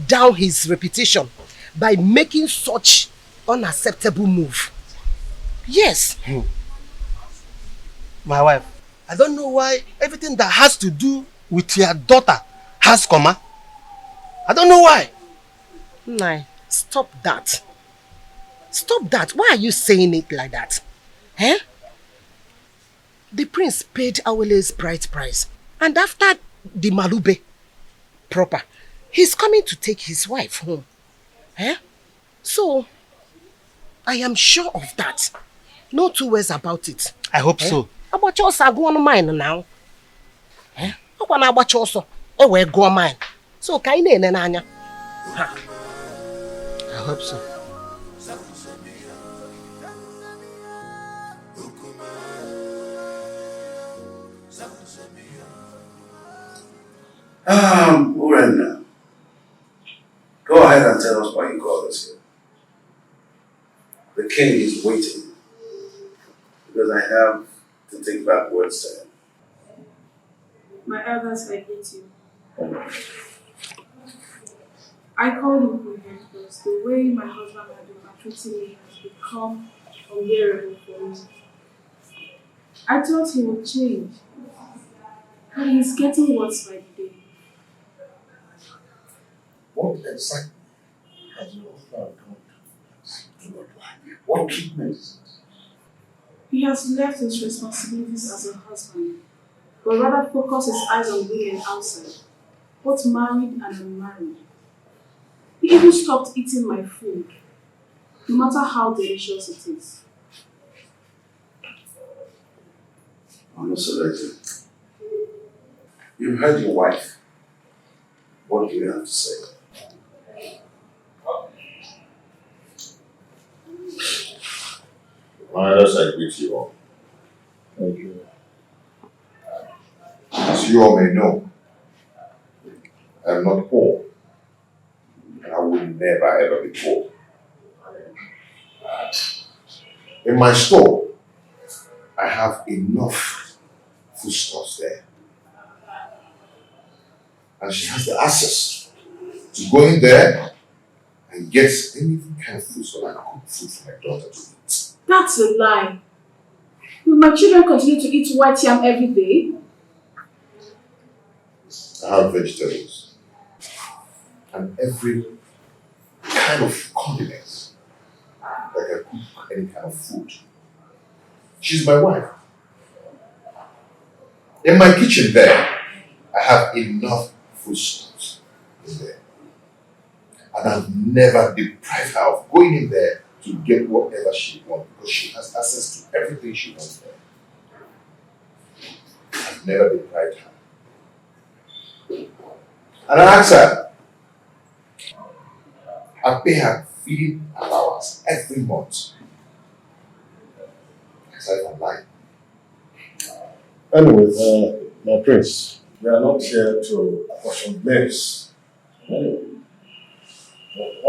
down his reputation by making such unacceptable move. Yes. My wife, I don't know why everything that has to do with your daughter has comma. I don't know why. Nai, stop that. Stop that. Why are you saying it like that? Eh? The prince paid Awele's bride price. And after the Malube proper, he's coming to take his wife home. Eh? So, I am sure of that. No two ways about it. I hope so. Agbacha ọsọ agụọ ọnụ mine now. Ọkwa na agbacha ọsọ, wee gụọ mine. So, ka anyị na-ene n'anya. I hope so. Urena, go ahead and tell us why you called us here. The king is waiting because I have to take back words to him. My elders, I hate you. I called him Orphan because the way my husband had been treating me has become unbearable for me. I thought he would change, but he's getting worse by the day. What exactly has your husband done? What treatment is it? He has left his responsibilities as a husband, but rather focus his eyes on women outside, both married and unmarried. He even stopped eating my food, no matter how delicious it is. I'm not selected. You've heard your wife. What do you have to say? My elders, I greet you all. Thank you. As you all may know, I am not poor, and I will never ever be poor. In my store, I have enough foodstuffs there. And she has the access to go in there and get any kind of food so I can cook food for my daughter to eat. That's a lie. Will my children continue to eat white yam every day? I have vegetables and every kind of condiments that can cook any kind of food. She's my wife. In my kitchen there, I have enough foodstuffs in there. And I've never deprived her of going in there to get whatever she wants because she has access to everything she wants there. I've never deprived her. And I ask her, I pay her feeding allowance every month. Aside from lying. Anyway, my prince, we are not here to apportion blames.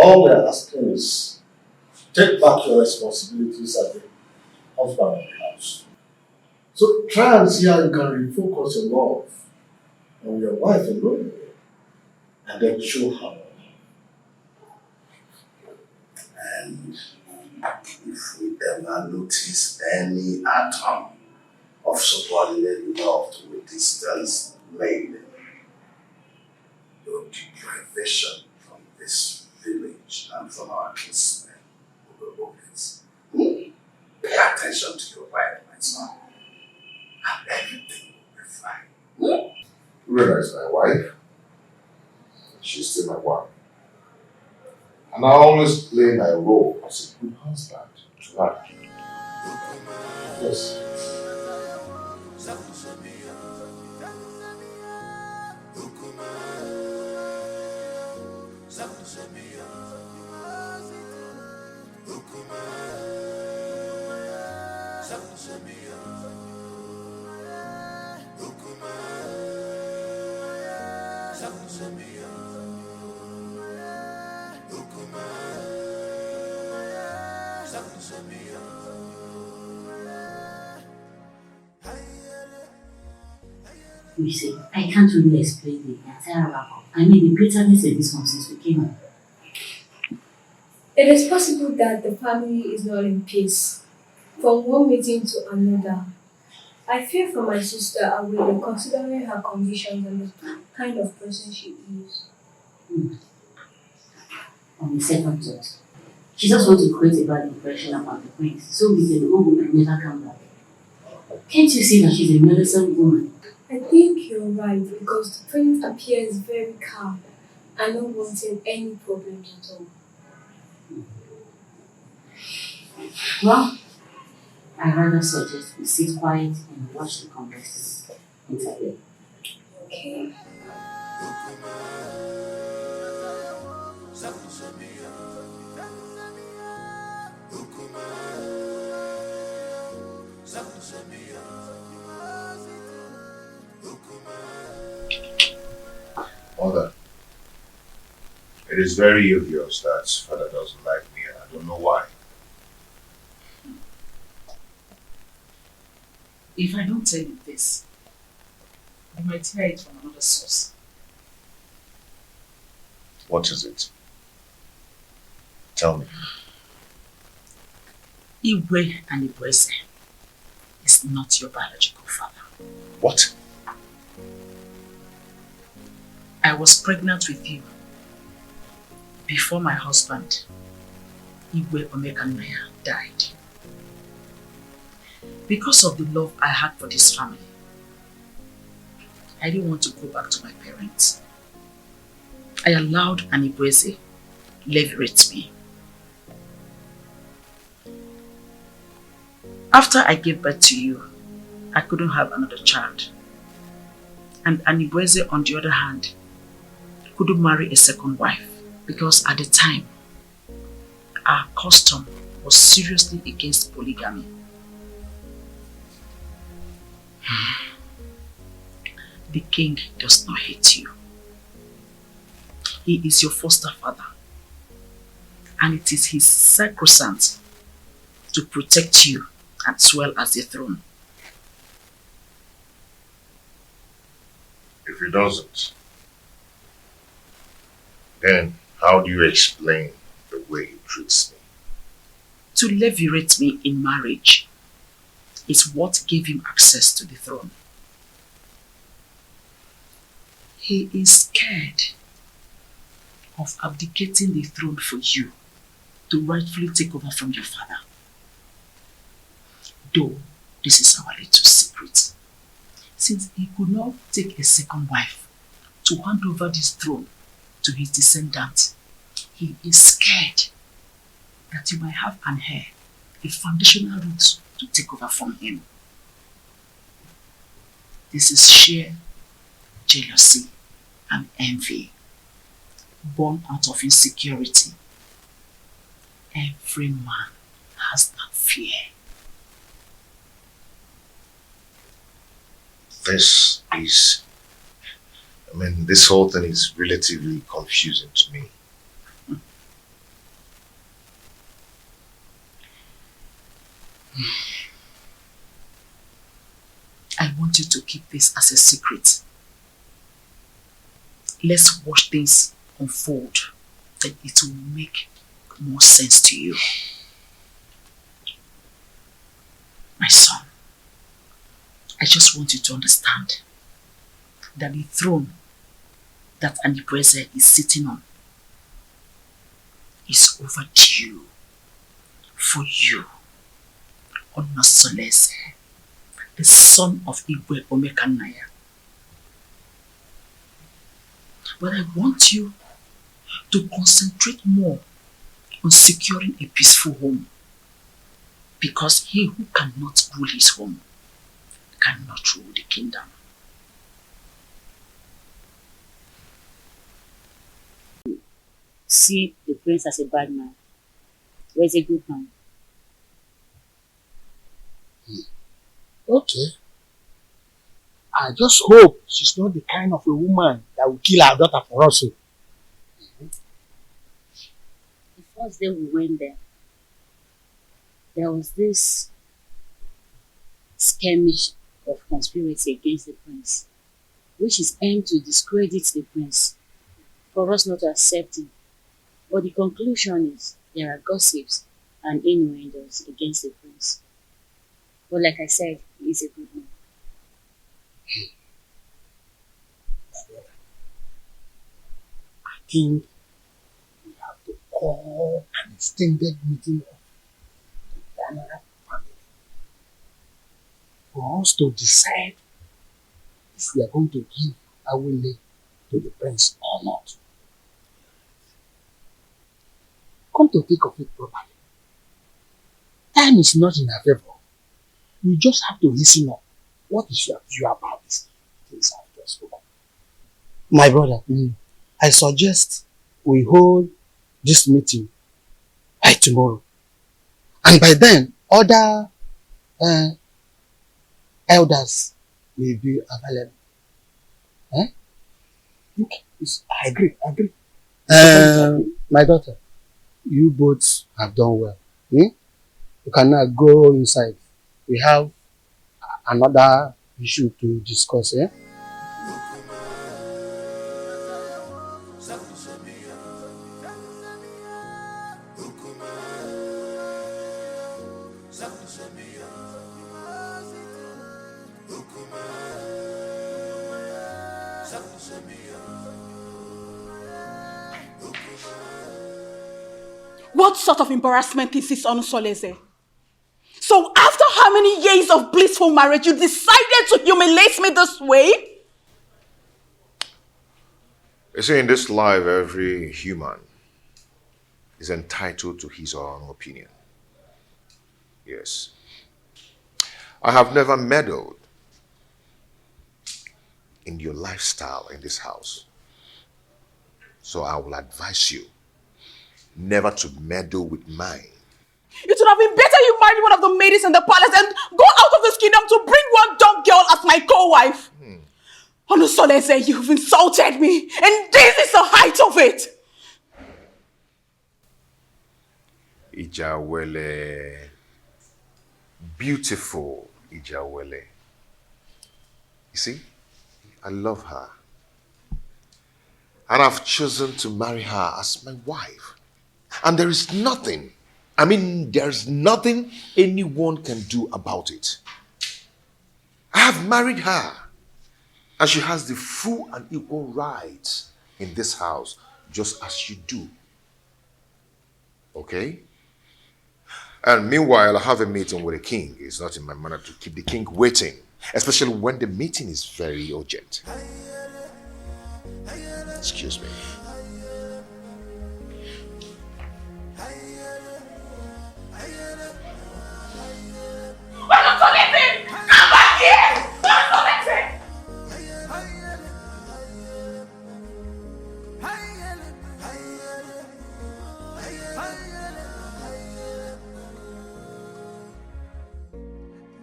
All we are asking is take back your responsibilities as the husband of the house. So try and see how you can refocus your love on your wife alone and then show her. And if we ever notice any atom of subordinate love to a distance made, your deprivation from this village and from our kinsmen will be obvious. Pay attention to your wife, my son, and everything will be fine. Rena is my wife. She's still my wife. And I always play my role as a good husband to her. Yes. You see, I can't really explain the entire outcome. I mean, the bitterness of this one since we came home. It is possible that the family is not in peace from one meeting to another. I fear for my sister and will be considering her conditions and the kind of person she is. On the second thought, she just wants to create a bad impression about the prince so we can go home and never come back. Can't you see that she's a meddlesome woman? I think you're right because the prince appears very calm and not wanting any problems at all. Well, I rather suggest we sit quiet and watch the contestants interview. Okay. Mother, it is very obvious that father doesn't like me and I don't know why. If I don't tell you this, you might hear it from another source. What is it? Tell me. Igwe and Igweze is not your biological father. What? I was pregnant with you before my husband, Igwe Omekanaya, died. Because of the love I had for this family, I didn't want to go back to my parents. I allowed an Igweze leverage me. After I gave birth to you, I couldn't have another child. And Anibweze, on the other hand, couldn't marry a second wife because at the time, our custom was seriously against polygamy. The king does not hate you. He is your foster father, and it is his sacrosanct to protect you as well as the throne. If he doesn't, then how do you explain the way he treats me? To levirate me in marriage is what gave him access to the throne. He is scared of abdicating the throne for you to rightfully take over from your father. Though this is our little secret, since he could not take a second wife to hand over this throne to his descendants, he is scared that you might have an heir, a foundational root to take over from him. This is sheer jealousy and envy, born out of insecurity. Every man has that fear. This whole thing is relatively confusing to me. I want you to keep this as a secret. Let's watch things unfold, then it will make more sense to you. My son, I just want you to understand that the throne that Anibweze is sitting on is overdue for you, Onosolese, the son of Igwe Omekanaya. But I want you to concentrate more on securing a peaceful home, because he who cannot rule his home cannot rule the kingdom. See the prince as a bad man, or as a good man? Okay. I just hope she's not the kind of a woman that will kill her daughter for us. The first day we went there was this skirmish of conspiracy against the prince, which is aimed to discredit the prince, for us not to accept him. But the conclusion is there are gossips and innuendos against the prince. But like I said, he is a good man. I think we have to call an extended meeting of the Dana family for us to decide if we are going to give Awele to the prince or not. Come to think of it properly, time is not in our favor. We just have to listen up. What is your view about this things I've just spoken? My brother, I suggest we hold this meeting by tomorrow. And by then, other elders may be available. Okay, I agree. My daughter, you both have done well. You can now go inside. We have another issue to discuss. What sort of embarrassment is this on Soleze? So after how many years of blissful marriage, you decided to humiliate me this way? You see, in this life, every human is entitled to his or her own opinion. Yes. I have never meddled in your lifestyle in this house. So I will advise you never to meddle with mine. It would have been better you married one of the ladies in the palace and go out of this kingdom to bring one dumb girl as my co-wife. Onusoleze, you've insulted me, and this is the height of it. Ijawele. Beautiful Ijawele. You see, I love her. And I've chosen to marry her as my wife. And there is nothing, there's nothing anyone can do about it. I have married her. And she has the full and equal rights in this house, just as you do. Okay? And meanwhile, I have a meeting with the king. It's not in my manner to keep the king waiting, especially when the meeting is very urgent. Excuse me. Come back here!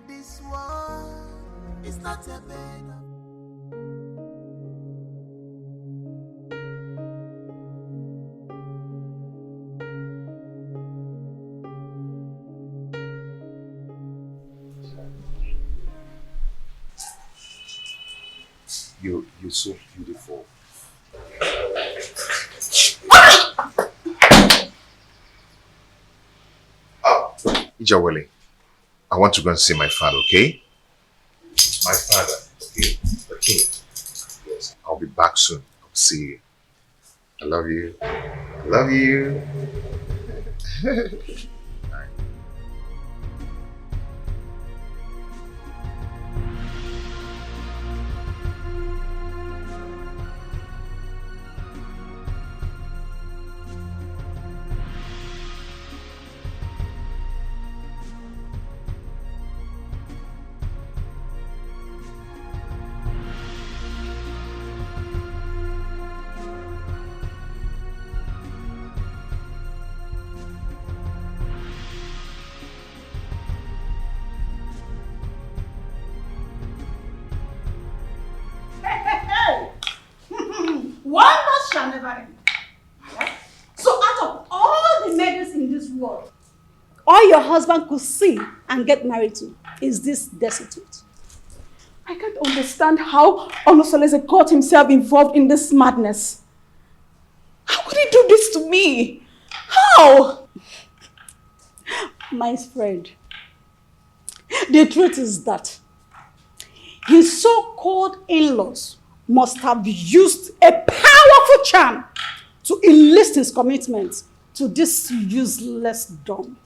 This one is not a bed. You're so beautiful. Ijawele, I want to go and see my father, okay? My father, okay? The king. Yes, I'll be back soon. I'll see you. I love you. I love you. Wonders shall never end. So out of all the ladies in this world, all your husband could see and get married to is this destitute. I can't understand how Onusoleze got himself involved in this madness. How could he do this to me? How? My friend, the truth is that his so-called in-laws must have used a powerful charm to enlist his commitment to this useless dumb.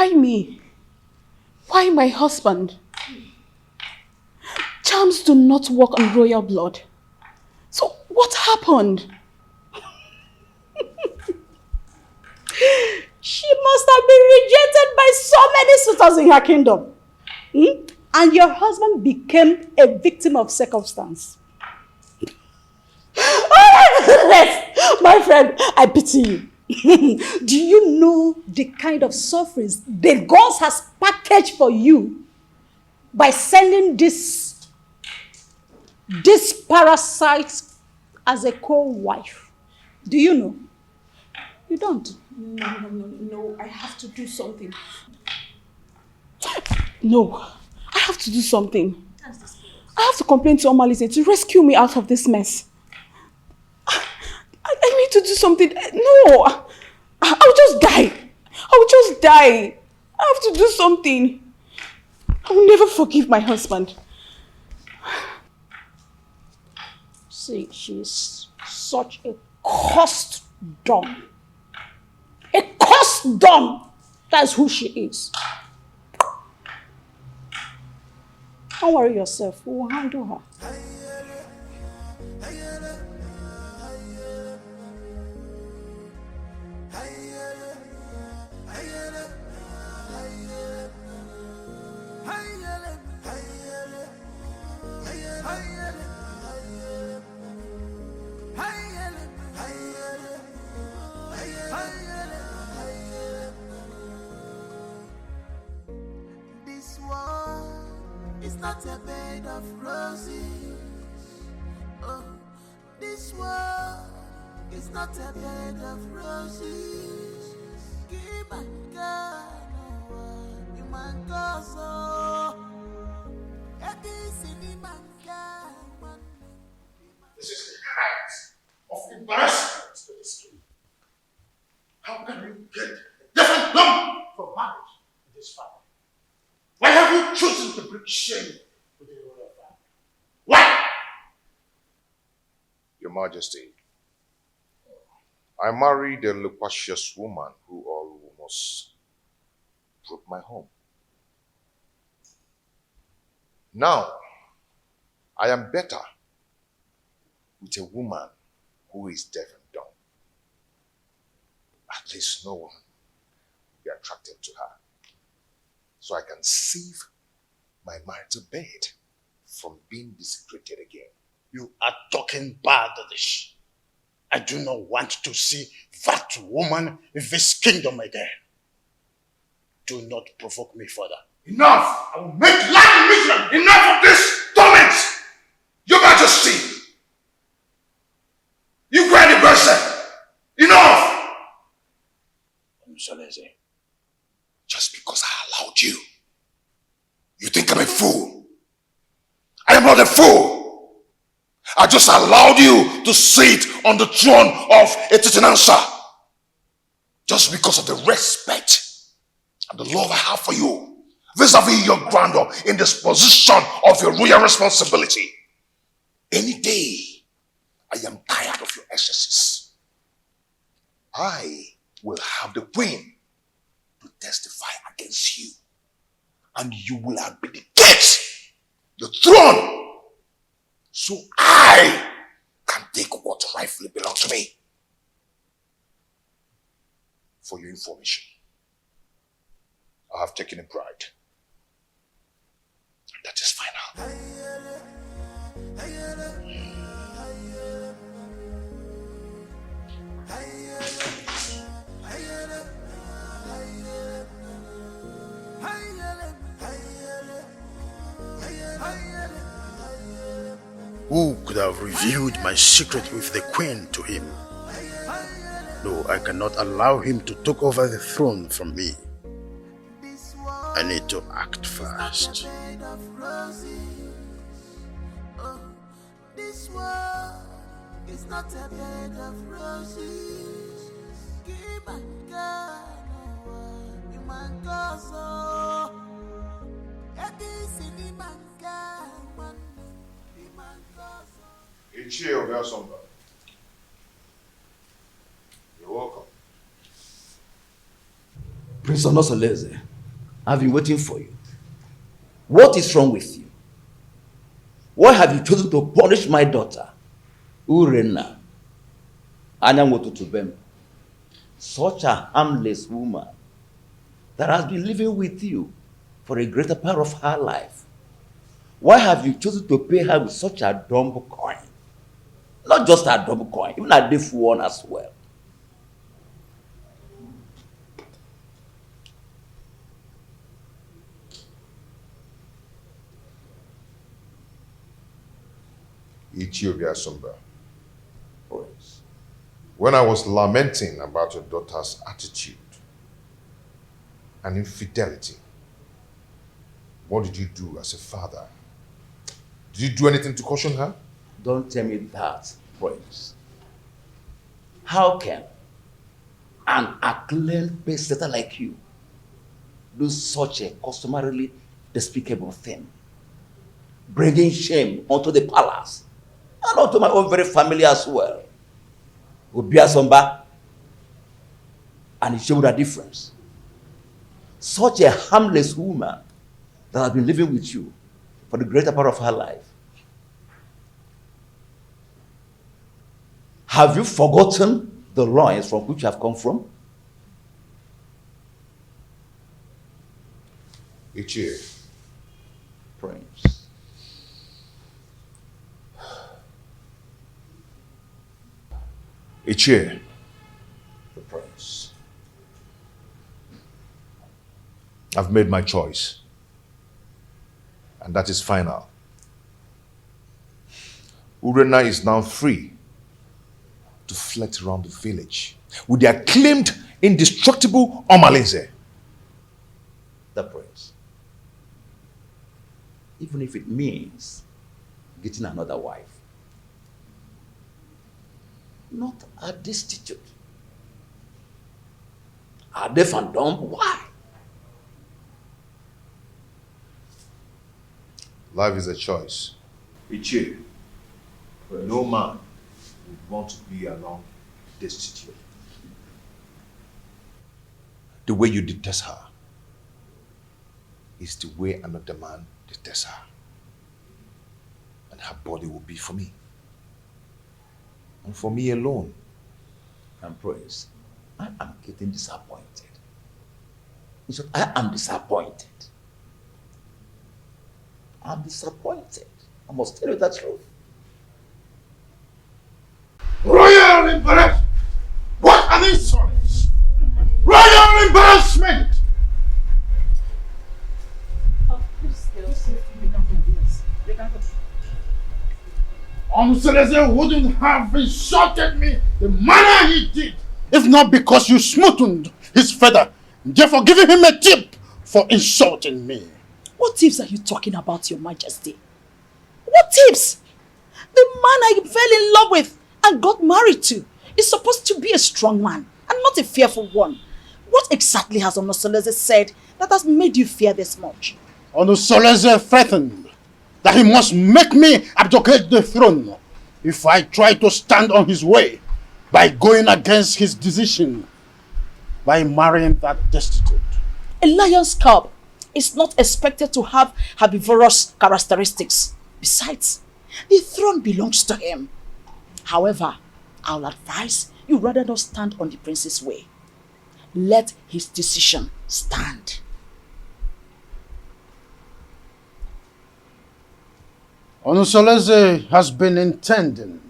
Why me? Why my husband? Charms do not work on royal blood. So what happened? She must have been rejected by so many suitors in her kingdom. And your husband became a victim of circumstance. My friend, I pity you. Do you know the kind of sufferings the gods has packaged for you by sending this parasite as a co-wife? Do you know? You don't. No, I have to do something. No, I have to do something. I have to complain to Omalise to rescue me out of this mess. I need to do something. No, I'll just die. I'll just die. I have to do something. I will never forgive my husband. See, she's such a cursed dumb. A cursed dumb. That's who she is. Don't worry yourself. We will handle her. This world is not a bed of roses. Oh, this world is not a bed of roses. Give my God, you man gozo. This is the height of embarrassment to this street. How can you get a different lump from marriage in this family? Why have you chosen to bring shame to the royal family? Why? Your Majesty, I married a loquacious woman who almost broke my home. Now, I am better with a woman who is deaf and dumb. At least no one will be attracted to her. So I can save my marital bed from being desecrated again. You are talking badish. I do not want to see that woman in this kingdom again. Do not provoke me further. Enough! I will make life miserable! Enough of this torment! Your Majesty! You cried the person! Enough! Msoleze. Just because I allowed you, you think I'm a fool? I am not a fool! I just allowed you to sit on the throne of a Titanansa just because of the respect and the love I have for you vis-a-vis your grandeur in this position of your royal responsibility. Any day, I am tired of your excesses. I will have the queen to testify against you, and you will abdicate the throne so I can take what rightfully belongs to me. For your information, I have taken a bride. That is final. Who could have revealed my secret with the queen to him? No, I cannot allow him to take over the throne from me. I need to act fast. This world is not a bed of roses. Give my God, you man gozo. Ichie Obiasomba. You're welcome. Prince Onosoleze, I've been waiting for you. What is wrong with you? Why have you chosen to punish my daughter, Urena, Anyangotutubem, such a harmless woman that has been living with you for a greater part of her life? Why have you chosen to pay her with such a dumb coin? Not just a dumb coin, even a deaf one as well. Ethiopia Sumba. When I was lamenting about your daughter's attitude and infidelity, what did you do as a father? Did you do anything to caution her? Don't tell me that, Prince. How can an acclaimed pace-setter like you do such a customarily despicable thing? Bringing shame onto the palace and onto my own very family as well. Obiasomba and it showed a difference. Such a harmless woman that has been living with you for the greater part of her life. Have you forgotten the loins from which you have come from? Ichie. Prince. Ichie. The prince. I've made my choice. And that is final. Urena is now free to flit around the village with the acclaimed indestructible Omalinze. The prince. Even if it means getting another wife. Not a destitute. A deaf and dumb? Why? Life is a choice. Ichie, no man would want to be alone destitute. The way you detest her is the way another man detests her. And her body will be for me. And for me alone. And Prince, I am getting disappointed. In short, I am disappointed. I'm disappointed. I must tell you the truth. Royal embarrassment! What an insolence! Royal embarrassment! Seleze wouldn't have insulted me the manner he did if not because you smoothened his feather, therefore giving him a tip for insulting me. What tips are you talking about, Your Majesty? What tips? The man I fell in love with and got married to is supposed to be a strong man and not a fearful one. What exactly has Onosoleze said that has made you fear this much? Onosoleze threatened that he must make me abdicate the throne if I try to stand on his way by going against his decision by marrying that destitute. A lion's cub is not expected to have herbivorous characteristics. Besides, the throne belongs to him. However, I'll advise you rather not stand on the prince's way. Let his decision stand. Onosoleze has been intending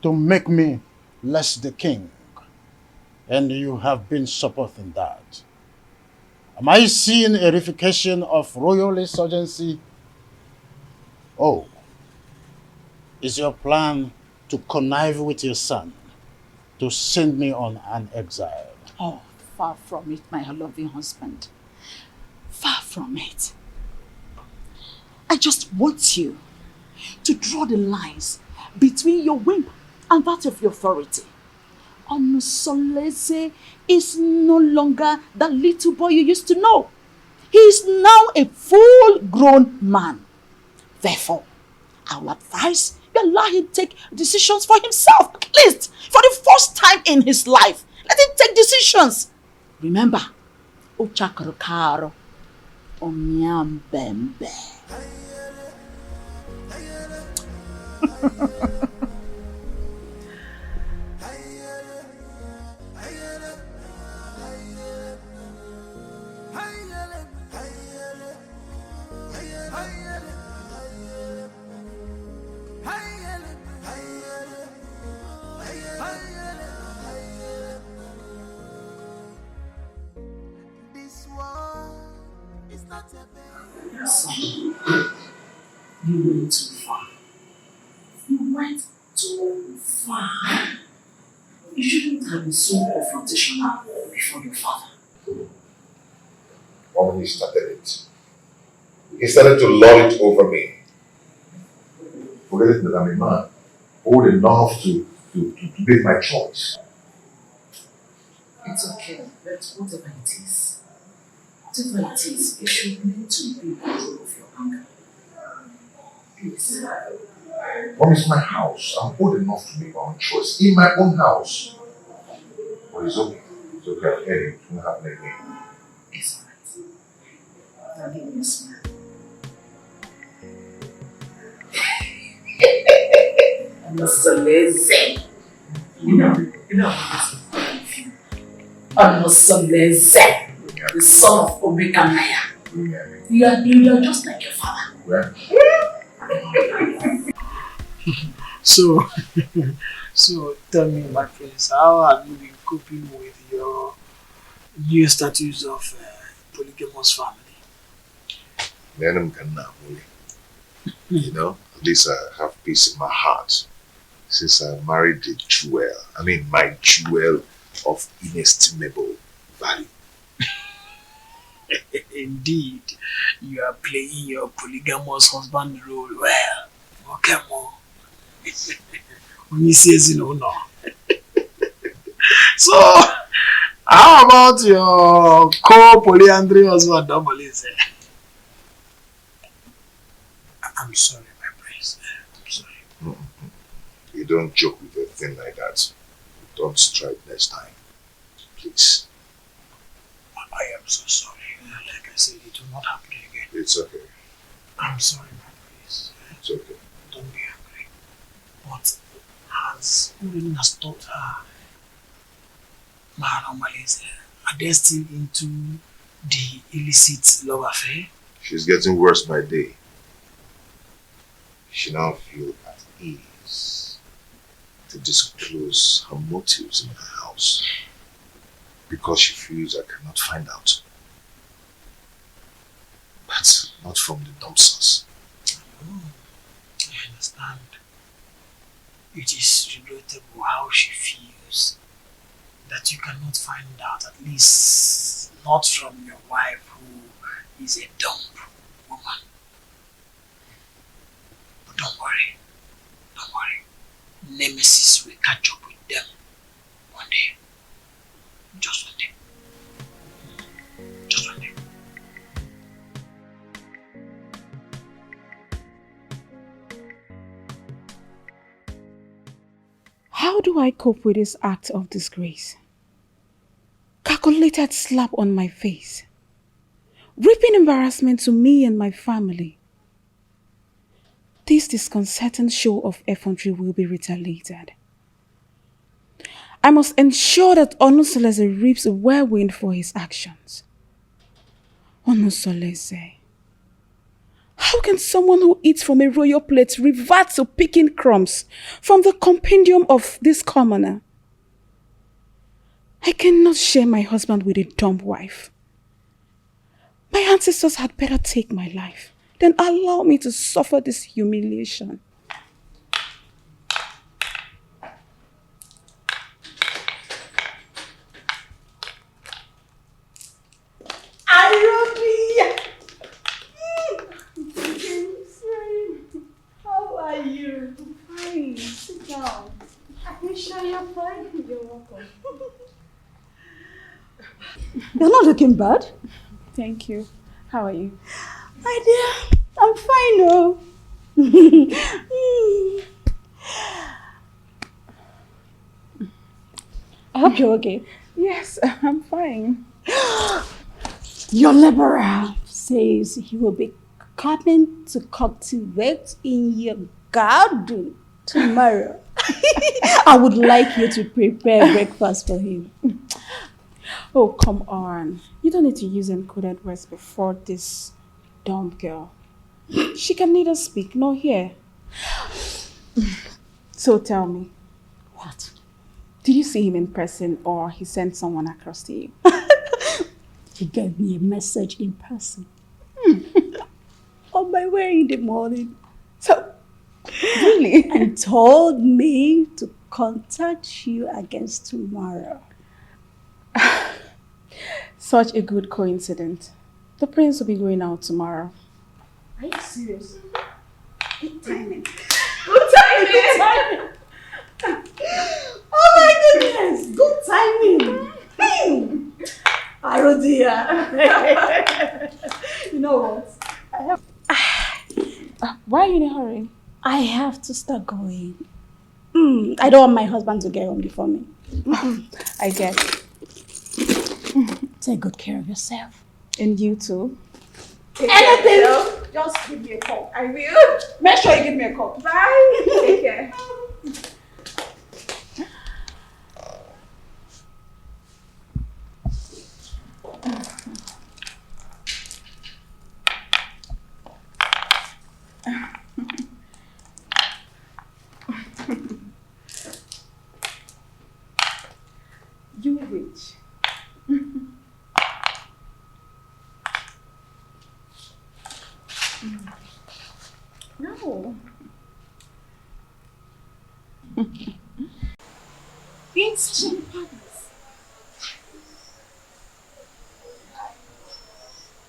to make me less the king, and you have been supporting that. Am I seeing a reification of royal insurgency? Oh, is your plan to connive with your son to send me on an exile? Oh, far from it, my loving husband. Far from it. I just want you to draw the lines between your whim and that of your authority. Onosoleze is no longer that little boy you used to know. He is now a full-grown man. Therefore, I will advise you allow him take decisions for himself, at least for the first time in his life. Let him take decisions. Remember, Ochakarokaro, Omiam Bembe. This war is not a bad. Son, you went too far. You went too far. You shouldn't have been so confrontational before your father. When he started it, he started to lord it over me. Forgetting that I'm a man, old enough to make my choice. It's okay, but whatever it is, you should learn to be in control of your anger. Please. Mom, it's my house. I'm old enough to make my own choice in my own house. But it's okay. It's okay. I'll hear you. It won't happen again. It's alright. Now give me a smile. I'm so lazy. You know, I'm so lazy. The son of Obikanaya. You are just like your father. Where? So tell me, my friends, how have you been coping with your new status of polygamous family? You know, at least I have peace in my heart since I married the jewel. I mean, my jewel of inestimable value. Indeed, you are playing your polygamous husband role well. Okay, Mo. When he says no. So, how about your co-polyandry husband, Domolize? I'm sorry, my prince. I'm sorry. You don't joke with a thing like that. Don't strike next time. Please. I am so sorry. Like I said, it will not happen again. It's okay. I'm sorry, my prince. It's okay. Don't be angry. But has Urina stopped her Mahanomalize? Are they still into the illicit love affair? She's getting worse by day. She now feels at ease to disclose her motives in her house because she feels I cannot find out. But not from the dumpsters. I understand. It is regrettable how she feels that you cannot find out, at least not from your wife who is a dumb woman. But don't worry. Nemesis will catch up with them one day. Just one day. Just one day. How do I cope with this act of disgrace? Calculated slap on my face. Reaping embarrassment to me and my family. This disconcerting show of effrontery will be retaliated. I must ensure that Onusolese reaps a whirlwind for his actions. Onusolese. How can someone who eats from a royal plate revert to picking crumbs from the compendium of this commoner? I cannot share my husband with a dumb wife. My ancestors had better take my life than allow me to suffer this humiliation. Ayobi! How are you? I'm fine. Sit down. Are you sure you're fine? You're welcome. You're not looking bad. Thank you. How are you? My dear, I'm fine, oh. I hope you're okay. Yes, I'm fine. You're liberal. says he will be coming to cultivate in your garden tomorrow. I would like you to prepare breakfast for him. Oh, come on. You don't need to use encoded words before this dumb girl. She can neither speak nor hear. So tell me, what? Did you see him in person or he sent someone across to you? He gave me a message in person. On my way in the morning. So, really? And told me to contact you against tomorrow. Such a good coincidence. The prince will be going out tomorrow. Are you serious? Good timing. Good timing! Good timing! Oh my goodness! Good timing! Oh dear. You know what? Why are you in a hurry? I have to start going. I don't want my husband to get home before me. I get. Take good care of yourself. And you too. Anything? Just give me a call. I will. Make sure you give me a call. Bye. Take care. You witch. No. It's Japanese.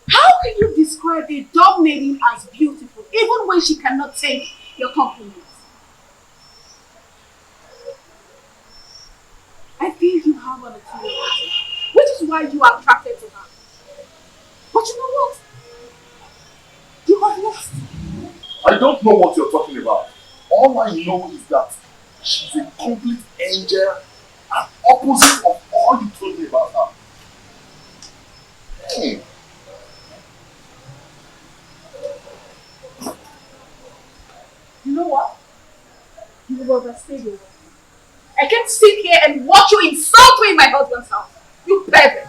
How can you describe a dog maiden as beautiful, even when she cannot take your compliments? I feel you have an inferiority, which is why you are attracted to her. But you know what? You have lost. I don't know what you're talking about. All I know is that she's a complete angel and opposite of all you told me about her. Hey. You know what? You have overstayed your welcome. I can't sit here and watch you insult me in my husband's house. You pervert.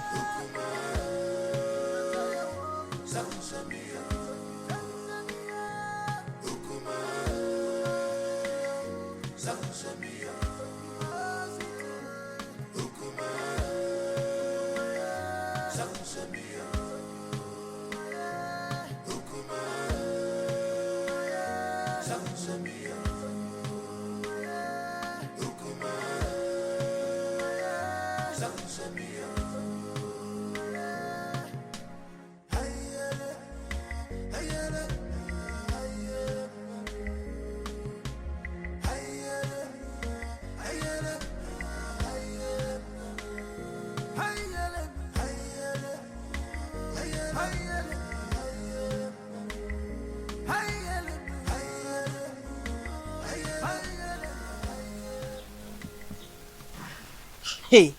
Hey,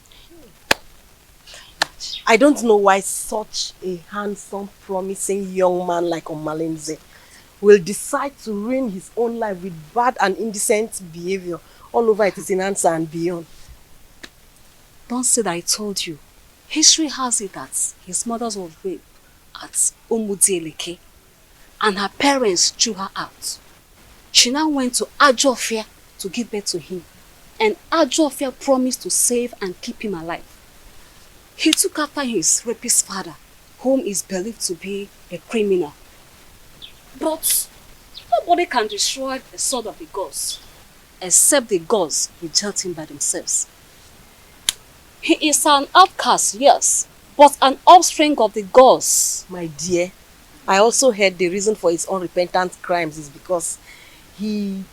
I don't know why such a handsome, promising young man like Omalenze will decide to ruin his own life with bad and indecent behavior all over Etisinansa and beyond. Don't say that I told you. History has it that his mother was raped at Umudieleke and her parents threw her out. She now went to Ajofia to give birth to him, and Ajofia promised to save and keep him alive. He took after his rapist father, whom is believed to be a criminal. But nobody can destroy the sword of the gods, except the gods reject him by themselves. He is an outcast, yes, but an offspring of the gods. My dear, I also heard the reason for his unrepentant crimes is because he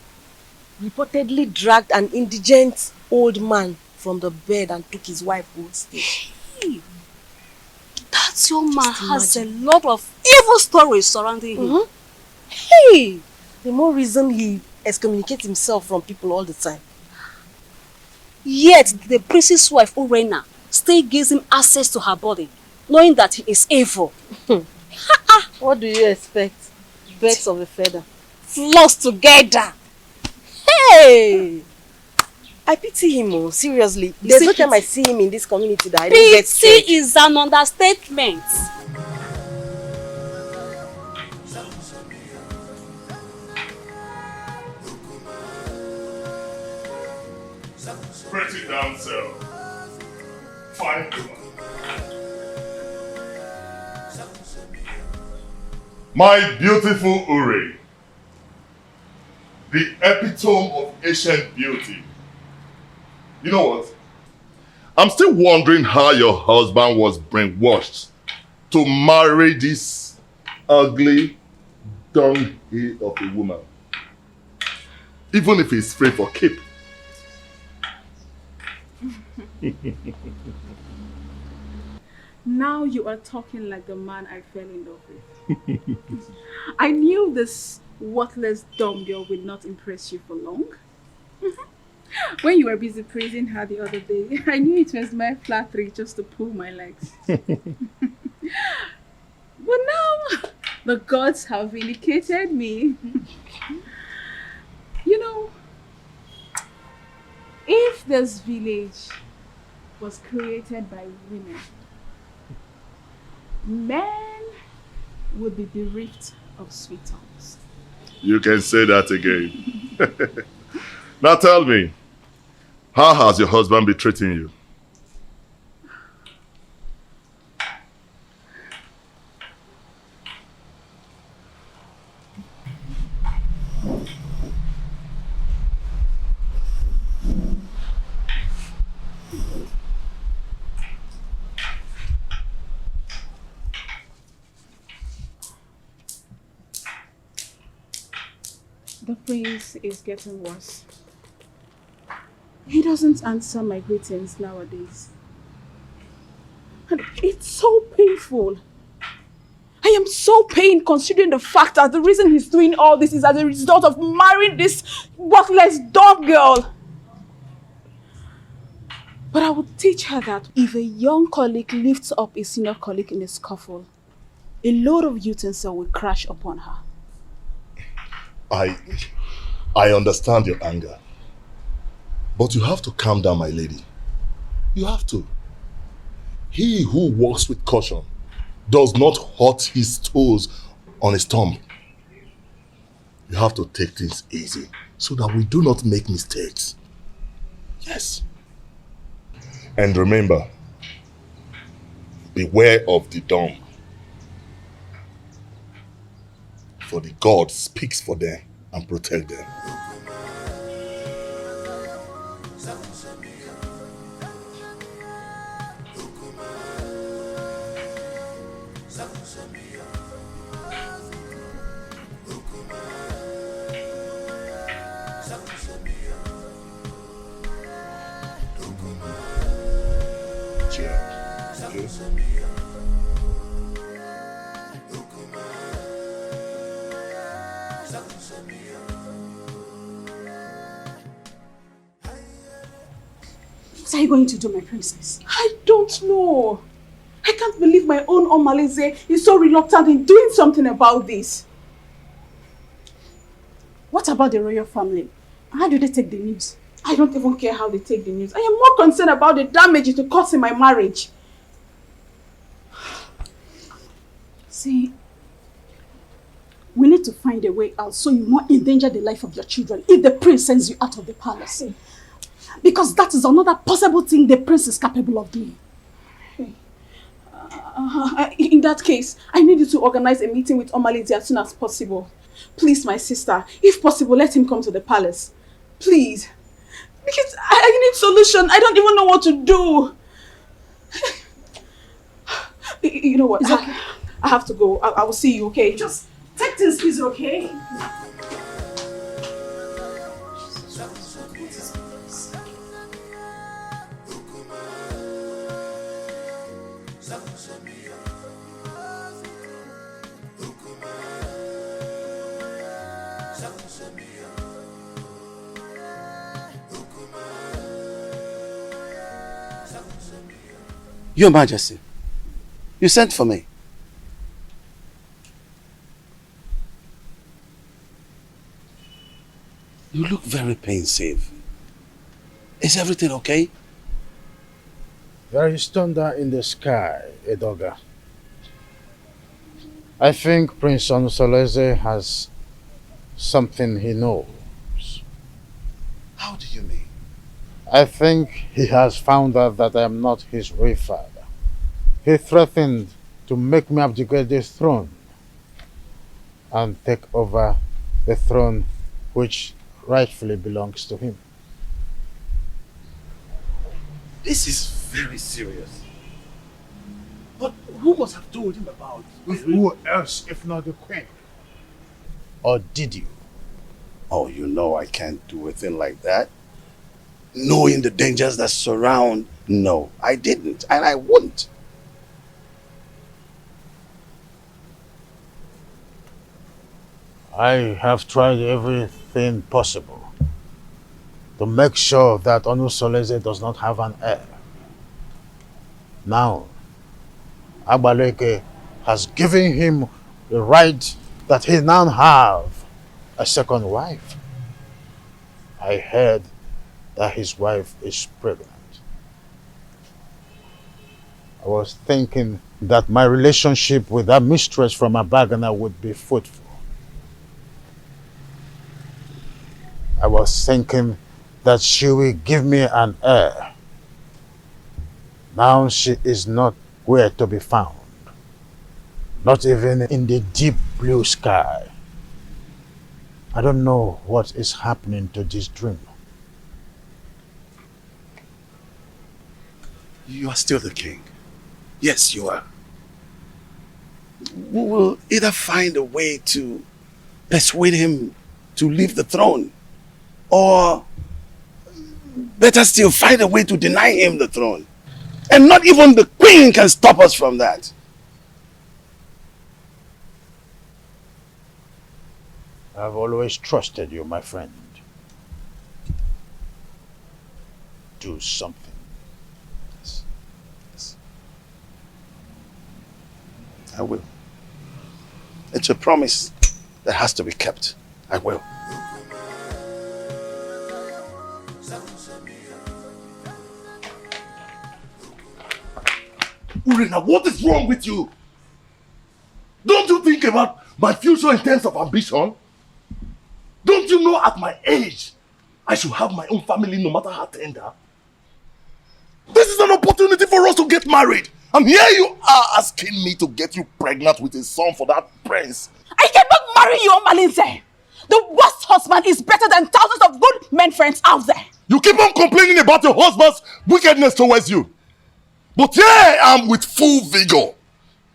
reportedly dragged an indigent old man from the bed and took his wife hostage. Hey, that young man has a lot of evil stories surrounding him. Hey, the more reason he excommunicates himself from people all the time. Yet the priest's wife, Urena, still gives him access to her body, knowing that he is evil. What do you expect? Birds of a feather. Floss together. Hey! I pity him, oh, seriously. There's no time I see him in this community that I don't get scared. Pity is an understatement. Pretty damsel. Fine woman. My beautiful Uri, the epitome of ancient beauty. You know what? I'm still wondering how your husband was brainwashed to marry this ugly dunghill of a woman. Even if he's free for keep. Now you are talking like the man I fell in love with. I knew this worthless dumb girl would not impress you for long. When you were busy praising her the other day, I knew it was my flattery just to pull my legs. But now, the gods have vindicated me. You know, if this village was created by women, men would be bereft of sweet tongues. You can say that again. Now tell me, how has your husband been treating you? The prince is getting worse. He doesn't answer my greetings nowadays. And it's so painful. I am so pained considering the fact that the reason he's doing all this is as a result of marrying this worthless dog girl. But I will teach her that if a young colleague lifts up a senior colleague in a scuffle, a load of utensil will crash upon her. I understand your anger. But you have to calm down, my lady. You have to. He who walks with caution does not hurt his toes on a stump. You have to take things easy so that we do not make mistakes. Yes. And remember, beware of the dumb. For the God speaks for them and protect them. What are you going to do, my princess? I don't know. I can't believe my own Omalize is so reluctant in doing something about this. What about the royal family? How do they take the news? I don't even care how they take the news. I am more concerned about the damage it will cause in my marriage. See, we need to find a way out so you won't endanger the life of your children if the prince sends you out of the palace. Because that is another possible thing the prince is capable of doing. In that case, I need you to organize a meeting with Omalize as soon as possible. Please, my sister, if possible, let him come to the palace. Please. Because I need solution. I don't even know what to do. You know what? It's okay. I have to go. I will see you, okay? Just take things easy, okay? Your Majesty, you sent for me. very pensive. Is everything okay? There is thunder in the sky, Edoga. I think Prince Onusoleze has something he knows. How do you mean? I think he has found out that I am not his real father. He threatened to make me abdicate the throne and take over the throne which rightfully belongs to him. This is very serious. But who must have told him about it? Who else if not the queen? Or did you? Oh, you know I can't do a thing like that. Knowing the dangers that surround, no, I didn't, and I wouldn't. I have tried everything possible to make sure that Onusoleze does not have an heir. Now, Agbaleke has given him the right that he now have a second wife. I heard that his wife is pregnant. I was thinking that my relationship with that mistress from Abagana would be fruitful. I was thinking that she will give me an heir. Now she is not where to be found. Not even in the deep blue sky. I don't know what is happening to this dream. You are still the king. Yes, you are. We will either find a way to persuade him to leave the throne, or better still, find a way to deny him the throne. And not even the queen can stop us from that. I've always trusted you, my friend. Do something. Yes. I will. It's a promise that has to be kept. I will. Urena, what is wrong with you? Don't you think about my future in terms of ambition? Don't you know at my age, I should have my own family no matter how tender? This is an opportunity for us to get married. And here you are asking me to get you pregnant with a son for that prince. I cannot marry you, Omalinze. The worst husband is better than thousands of good men friends out there. You keep on complaining about your husband's wickedness towards you. But here I am with full vigor,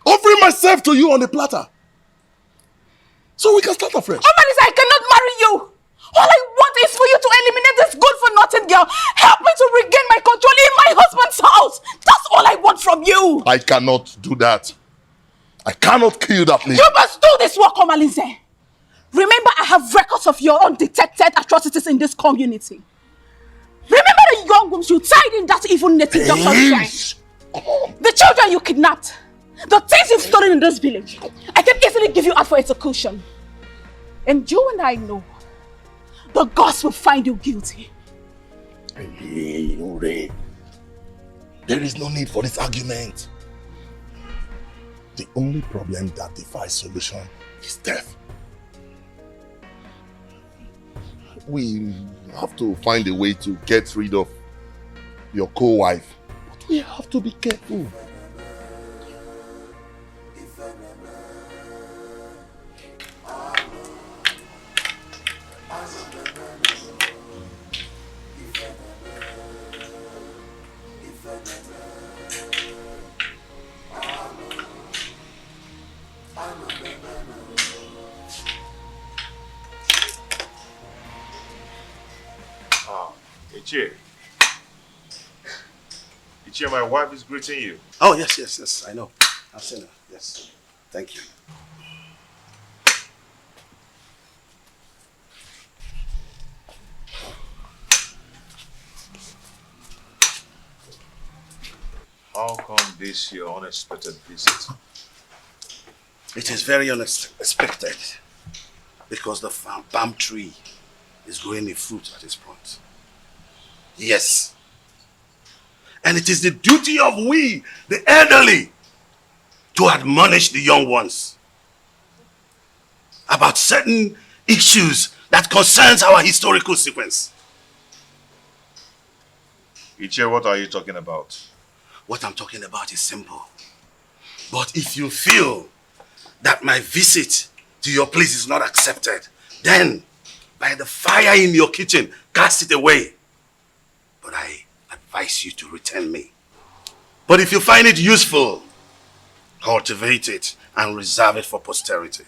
offering myself to you on a platter. So we can start afresh. Omalinze, I cannot marry you. All I want is for you to eliminate this good-for-nothing girl. Help me to regain my control in my husband's house. That's all I want from you. I cannot do that. I cannot kill that lady. You must do this work, Omalinze. Remember, I have records of your undetected atrocities in this community. Remember the young wombs you tied in that evil native doctor's shrine. The children you kidnapped. The things you've stolen in this village. I can easily give you out for execution. And you and I know the gods will find you guilty. Hey, Ure. There is no need for this argument. The only problem that defies solution is death. We have to find a way to get rid of your co-wife. But we have to be careful. Ichie. Ichie, my wife is greeting you. Oh, yes, I know. I've seen her, yes. Thank you. How come this your unexpected visit? It is very unexpected because the palm tree is growing a fruit at this point. Yes. And it is the duty of we, the elderly, to admonish the young ones about certain issues that concerns our historical sequence. Iche, what are you talking about? What I'm talking about is simple. But if you feel that my visit to your place is not accepted, then by the fire in your kitchen, cast it away. But I advise you to return me. But if you find it useful, cultivate it and reserve it for posterity.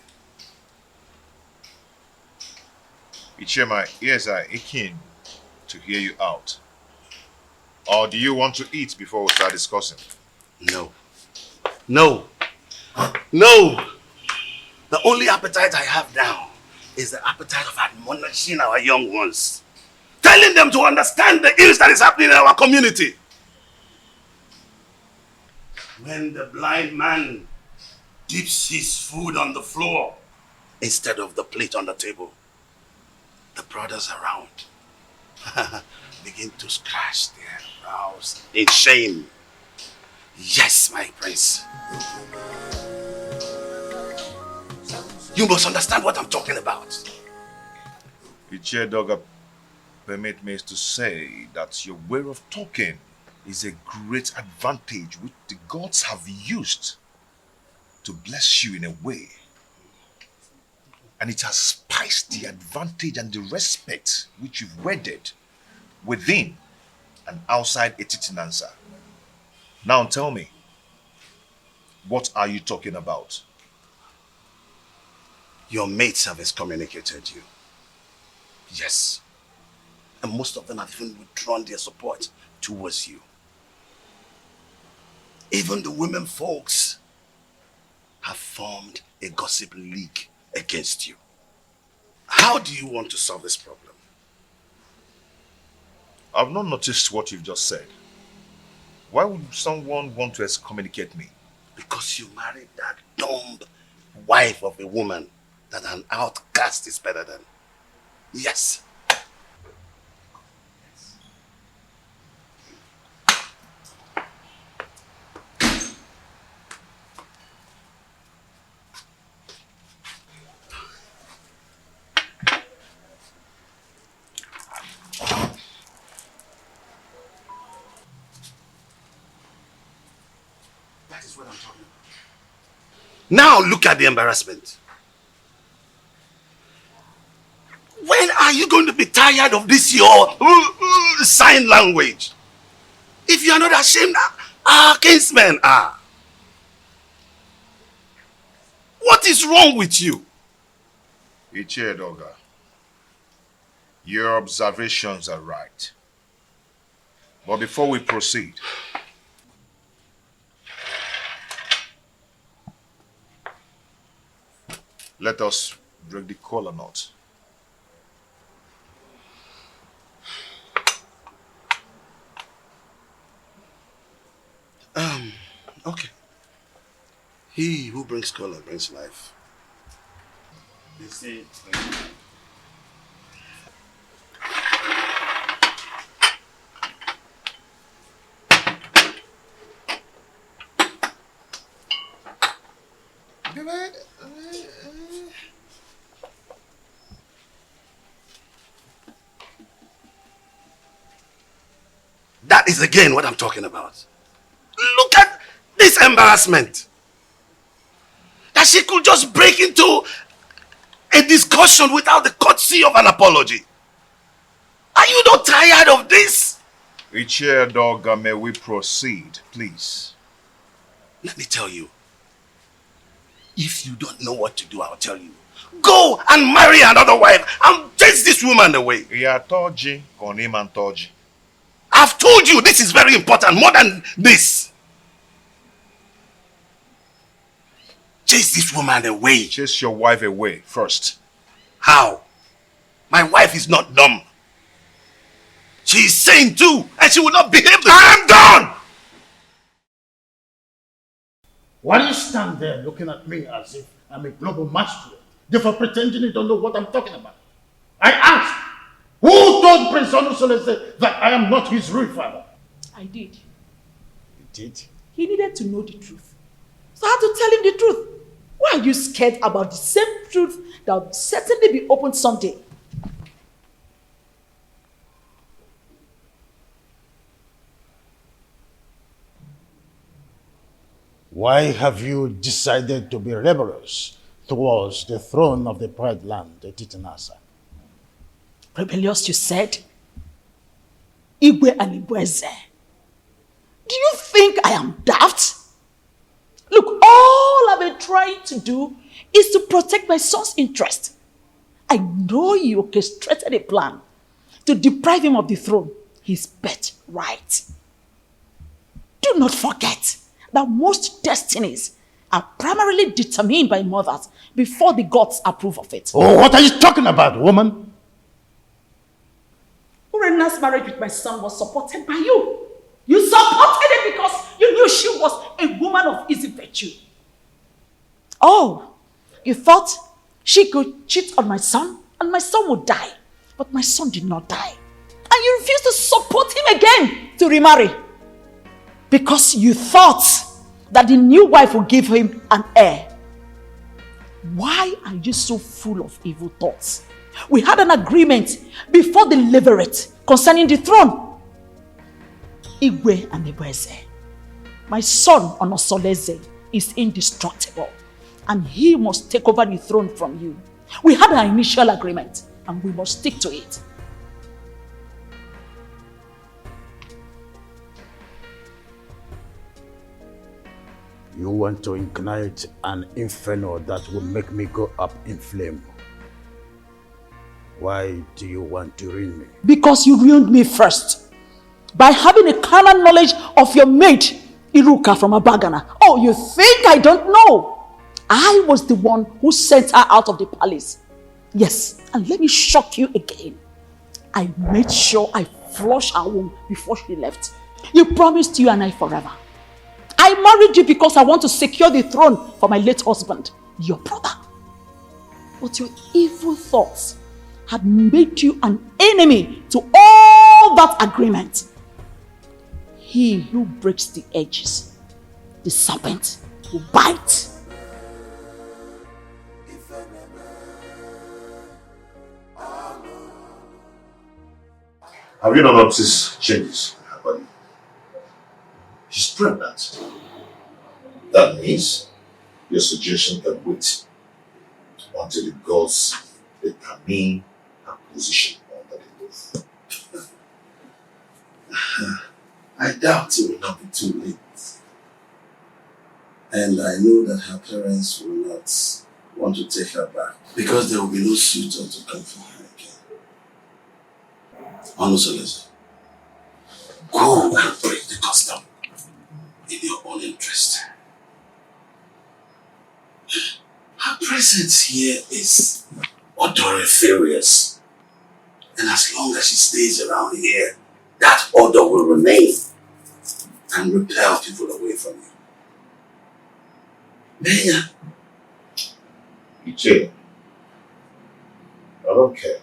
Iche, my ears are aching to hear you out. Or do you want to eat before we start discussing? No. No. No. The only appetite I have now is the appetite of admonishing our young ones. Telling them to understand the ills that is happening in our community. When the blind man dips his food on the floor instead of the plate on the table, the brothers around begin to scratch their brows in shame. Yes, my prince. You must understand what I'm talking about. Iche Doga, permit me to say that your way of talking is a great advantage which the gods have used to bless you in a way. And it has spiced the advantage and the respect which you've wedded within and outside Etitinansa. Now tell me, what are you talking about? Your mates have excommunicated you. Yes. And most of them have even withdrawn their support towards you. Even the women folks have formed a gossip league against you. How do you want to solve this problem? I've not noticed what you've just said. Why would someone want to excommunicate me? Because you married that dumb wife of a woman that an outcast is better than. Yes. That is what I'm talking about. Now look at the embarrassment. When are you going to be tired of this your sign language? If you are not ashamed, our kinsmen are. What is wrong with you? Iche Doga, your observations are right. But before we proceed, let us break the kola nut. Okay. He who brings color brings life. They say. That is again what I'm talking about. Look at this embarrassment. That she could just break into a discussion without the courtesy of an apology. Are you not tired of this? Iche Doga, may we proceed, please? Let me tell you. If you don't know what to do, I'll tell you. Go and marry another wife and chase this woman away. I've told you this is very important, more than this. Chase this woman away. Chase your wife away first. How? My wife is not dumb. She is sane too, and she will not behave the I am done! Why do you stand there looking at me as if I'm a global masquerade, therefore pretending you don't know what I'm talking about? I asked, Who told Prince Onusolese that I am not his real father? I did. You did? He needed to know the truth. So I had to tell him the truth. Why are you scared about the same truth that will certainly be opened someday? Why have you decided to be rebellious towards the throne of the Pride Land, Titanasa? Rebellious, you said? Igwe and Ibweze. Do you think I am daft? Look, all I've been trying to do is to protect my son's interest. I know you orchestrated a plan to deprive him of the throne, his birthright. Do not forget that most destinies are primarily determined by mothers before the gods approve of it. Oh, what are you talking about, woman? Urena's marriage with my son was supported by you. You supported it because you knew she was a woman of easy virtue. Oh, you thought she could cheat on my son and my son would die. But my son did not die. And you refused to support him again to remarry. Because you thought that the new wife would give him an heir. Why are you so full of evil thoughts? We had an agreement before the levirate concerning the throne. Igwe and Ibweze. My son Onosoleze is indestructible and he must take over the throne from you. We had our initial agreement and we must stick to it. You want to ignite an inferno that will make me go up in flame. Why do you want to ruin me? Because you ruined me first. By having a carnal knowledge of your mate, Iruka from Abagana. Oh, you think I don't know? I was the one who sent her out of the palace. Yes, and let me shock you again. I made sure I flushed her womb before she left. You promised you and I forever. I married you because I want to secure the throne for my late husband, your brother. But your evil thoughts had made you an enemy to all that agreement. He who breaks the edges, the serpent will bite. Have you not noticed changes in her body? She's pregnant. That means your suggestion can wait until the gods determine her position under the roof. I doubt it will not be too late. And I know that her parents will not want to take her back because there will be no suitor to come for her again. Onusolese, go and break the custom in your own interest. Her presence here is odoriferous. And as long as she stays around here, that odor will remain and repel people away from you. Benya. Iche, I don't care.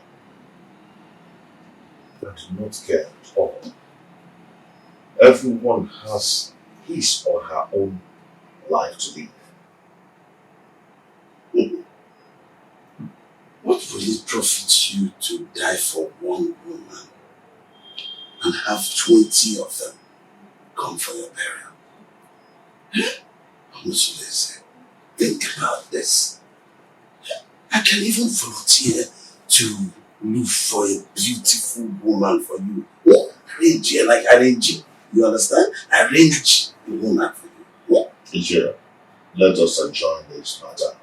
I do not care at all. Everyone has his or her own life to live. What will it profit you to die for one woman and have 20 of them come for your burial? Onusolese, think about this. I can even volunteer to look for a beautiful woman for you. Arrange her like arrange. You understand? Arrange the woman for you. Teacher, let us adjourn this matter.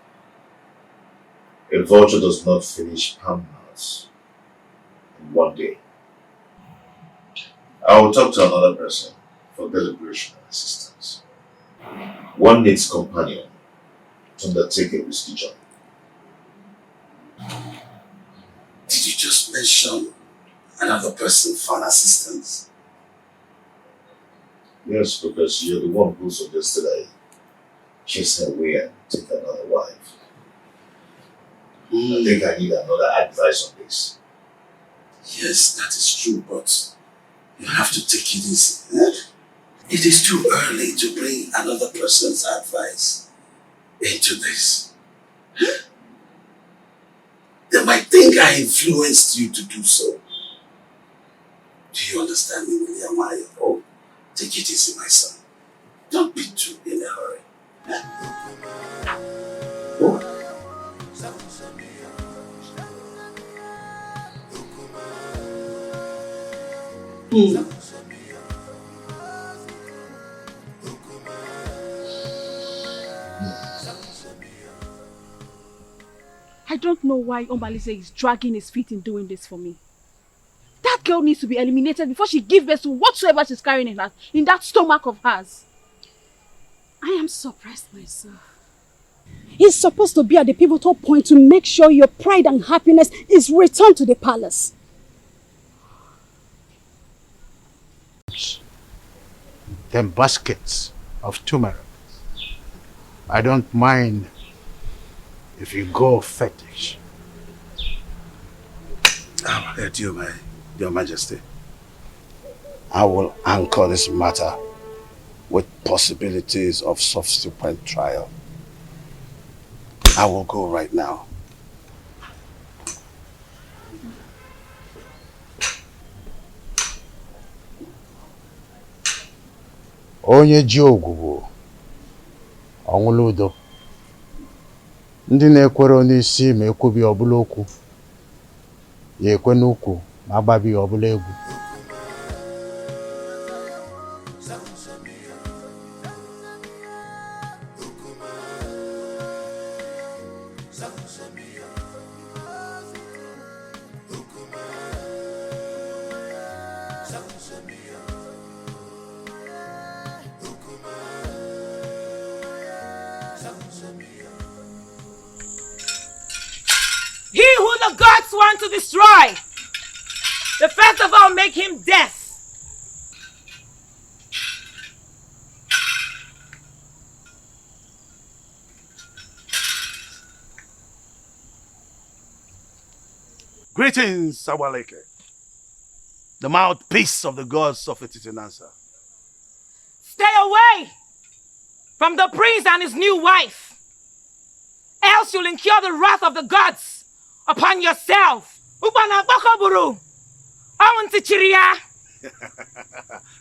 A vulture does not finish palmnuts in one day. I will talk to another person for deliberation and assistance. One needs companion to undertake a risky journey. Did you just mention another person for an assistance? Yes, because you're the one who suggested I chase her away and take another wife. I think I need another advice on this. Yes, that is true, but you have to take it easy. Eh? It is too early to bring another person's advice into this. They might think I influenced you to do so. Do you understand me, William? Oh, take it easy, my son. Don't be too in a hurry. Oh. I don't know why Omalise is dragging his feet in doing this for me. That girl needs to be eliminated before she gives birth to whatsoever she's carrying in that stomach of hers. I am surprised myself. He's supposed to be at the pivotal point to make sure your pride and happiness is returned to the palace. Then baskets of turmeric. I don't mind if you go fetish. I'll let you, Your Majesty. I will anchor this matter with possibilities of subsequent trial. I will go right now. Onye ji ogwugwu ọnwụla udo. Ndị na-ekwere n'isi ma ekwubi ọbụla okwu. Ya ekwe n'ukwu ma agbabi ọbụla egwu. He who the gods want to destroy, the first of all make him death. Greetings, Sawaleke, the mouthpiece of the gods of Etitinansa. Stay away from the prince and his new wife, else you'll incur the wrath of the gods upon yourself.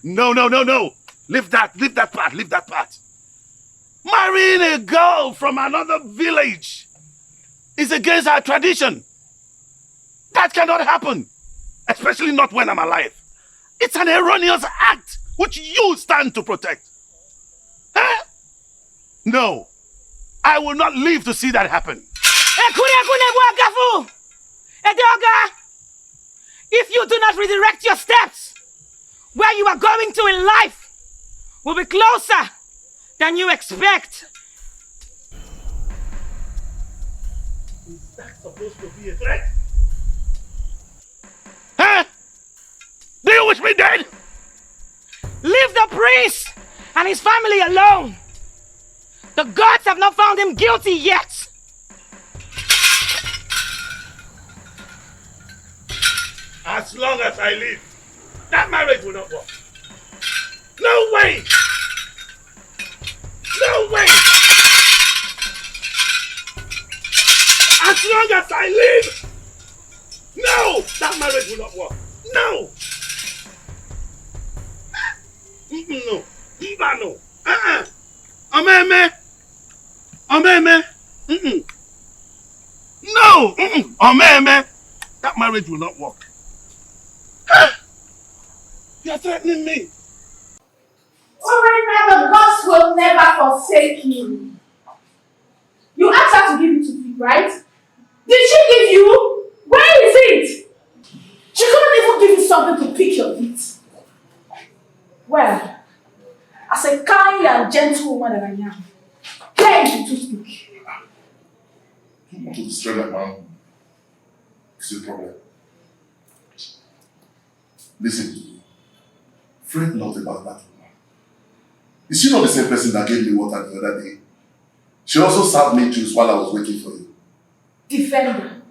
No. Leave that part. Marrying a girl from another village is against our tradition. That cannot happen, especially not when I'm alive. It's an erroneous act which you stand to protect. Huh? No, I will not live to see that happen. If you do not redirect your steps, where you are going to in life will be closer than you expect. Is that supposed to be a threat? Huh? Do you wish me dead? Leave the priest and his family alone. The gods have not found him guilty yet. As long as I live, that marriage will not work. No way! No way! As long as I live, no! That marriage will not work. No! No. No. Omeme! No! Omeme! That marriage will not work. You're threatening me. Alright, now the gods will never forsake you. You asked her to give you to feed, right? Did she give you? Where is it? She couldn't even give you something to pick your feet. Well, as a kind and gentle woman that I am, here is to speak. To destroy that man is a problem. Listen, fret not about that woman. Is she not the same person that gave me water the other day? She also served me juice while I was waiting for you. Defender.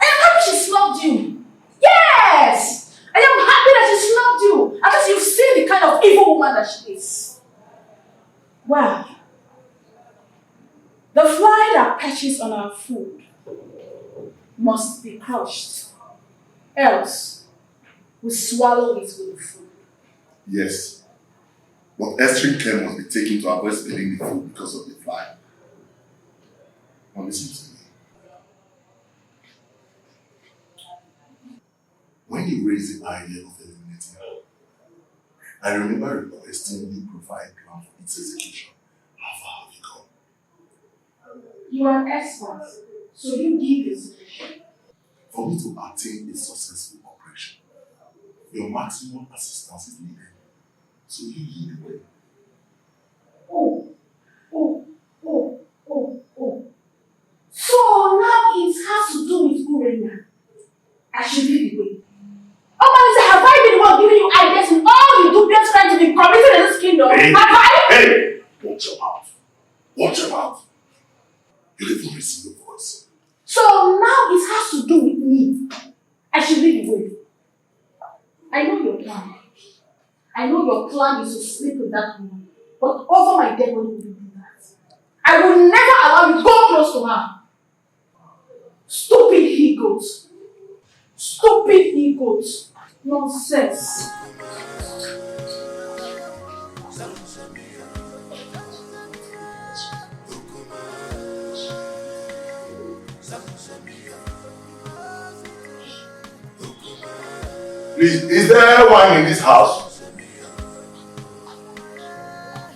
I am happy she snubbed you. Yeah! Yes! I am happy that she snubbed you. At least you've seen the kind of evil woman that she is. Well, the fly that perches on our food must be crushed. Else, we swallow it with the food. Yes. But extreme care must be taken to avoid spilling the food because of the fly. Now listen to me. When you raised the idea of eliminating her, I remember requesting you provide a plan for its execution. How far have you gone? You are an expert, so you give the solution. For me to attain a successful operation, your maximum assistance is needed. So you lead the way. Oh. So now it has to do with Urena. I should lead the way. Oh, man, have I been the one giving you ideas in all the dubious crimes to be committed in this kingdom? Hey, have I? Hey! Watch your mouth. Watch your mouth. You didn't receive your voice. So now it has to do with me. I should lead the way. I know your plan. I know your plan is to sleep with that woman. But over my dead body, will you do that? I will never allow you to go close to her. Stupid he-goat. Stupid he-goat. Nonsense. Please, is there wine in this house?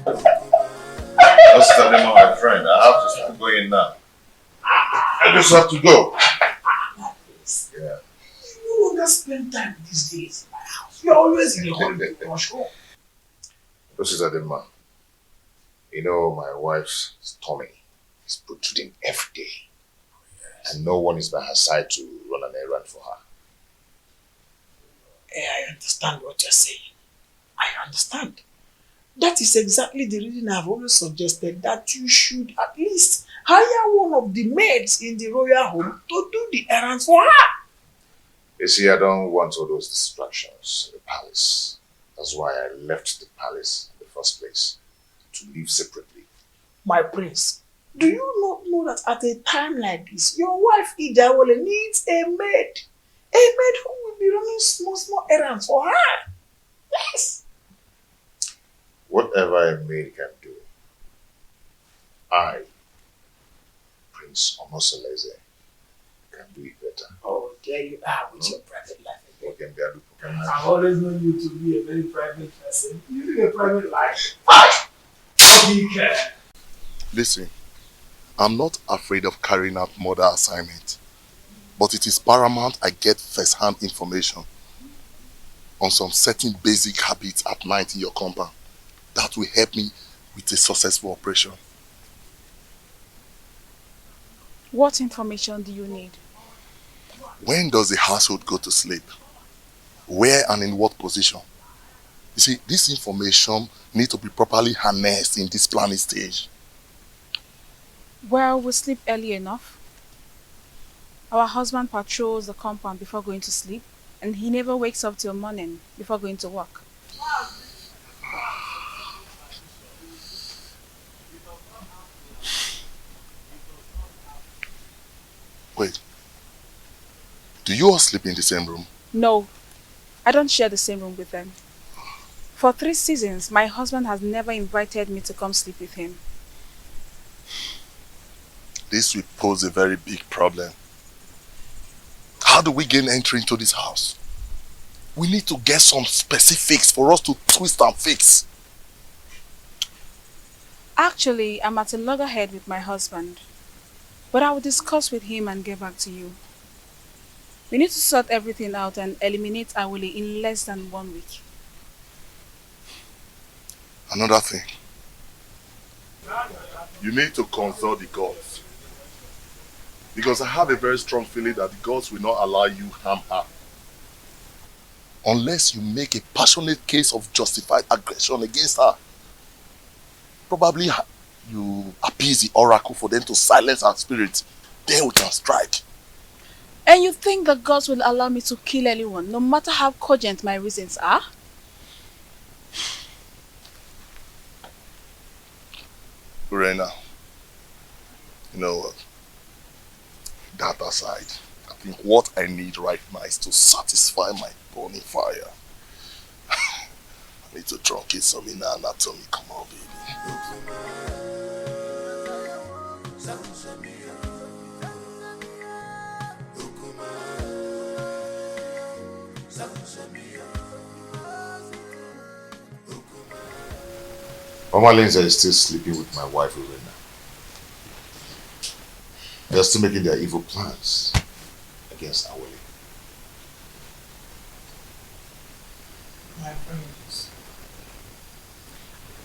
Just tell them, my friend, I have to start going now. I just have to go. Yeah. You no longer spend time these days in my house. You're always in a holiday rush home. This is Adema. You know, my wife's tummy is protruding every day. And no one is by her side to run an errand for her. I understand what you're saying. I understand. That is exactly the reason I've always suggested that you should at least hire one of the maids in the royal home to do the errands for her. You see, I don't want all those distractions in the palace. That's why I left the palace in the first place, to live separately. My prince, do you not know that at a time like this, your wife Ijawole needs a maid? A maid who will be running small errands for her. Yes. Whatever a maid can do, I, Prince Omosoleze, can do it better. Oh, there you are with your private life. I've always known you to be a very private person. You live a private life. Be careful. Listen, I'm not afraid of carrying out murder assignment, but it is paramount I get first-hand information on some certain basic habits at night in your compound. That will help me with a successful operation. What information do you need? When does the household go to sleep? Where and in what position? You see, this information needs to be properly harnessed in this planning stage. Well, we sleep early enough. Our husband patrols the compound before going to sleep, and he never wakes up till morning before going to work. Wait, do you all sleep in the same room? No, I don't share the same room with them. For 3 seasons, my husband has never invited me to come sleep with him. This will pose a very big problem. How do we gain entry into this house? We need to get some specifics for us to twist and fix. Actually, I'm at a loggerhead with my husband, but I will discuss with him and get back to you. We need to sort everything out and eliminate Awole in less than 1 week. Another thing. You need to consult the gods. Because I have a very strong feeling that the gods will not allow you harm her. Unless you make a passionate case of justified aggression against her. Probably you appease the oracle for them to silence her spirit. Then we can strike. And you think the gods will allow me to kill anyone, no matter how cogent my reasons are? Urena, you know what? That aside, I think what I need right now is to satisfy my burning fire. I need to truncate some inner anatomy. Come on, baby. Mama Lindsay is still sleeping with my wife, Urena. They're still making their evil plans against Awele. My friends,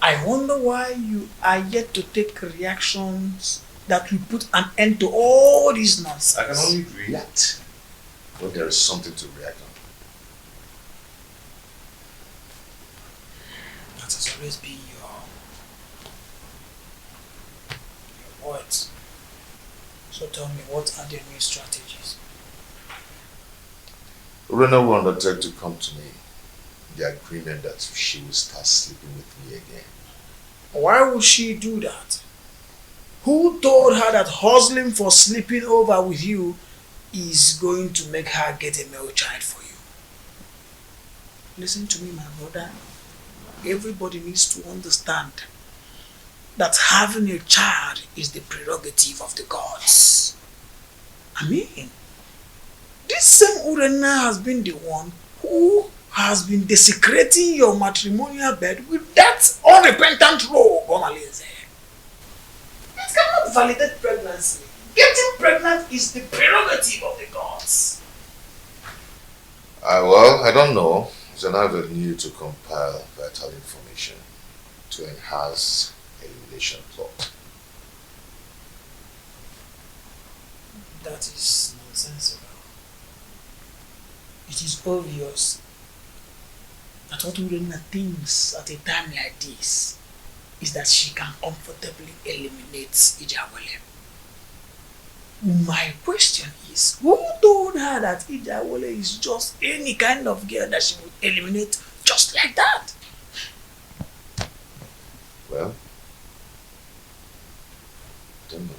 I wonder why you are yet to take reactions that will put an end to all this nonsense. I can only react when there is something to react on. That has always been your words. So tell me, what are the new strategies? Urena will undertake to come to me in the agreement that she will start sleeping with me again. Why would she do that? Who told her that hustling for sleeping over with you is going to make her get a male child for you? Listen to me, my brother. Everybody needs to understand that having a child is the prerogative of the gods. I mean, this same Urena has been the one who has been desecrating your matrimonial bed with that unrepentant rogue, Omalinze. It cannot validate pregnancy. Getting pregnant is the prerogative of the gods. Well, I don't know. It's an avenue to compile vital information to enhance elimination plot. That is nonsensical. It is obvious that what Urena thinks at a time like this is that she can comfortably eliminate Ijawale. My question is, who told her that Ijawale is just any kind of girl that she would eliminate just like that? Well, I don't know.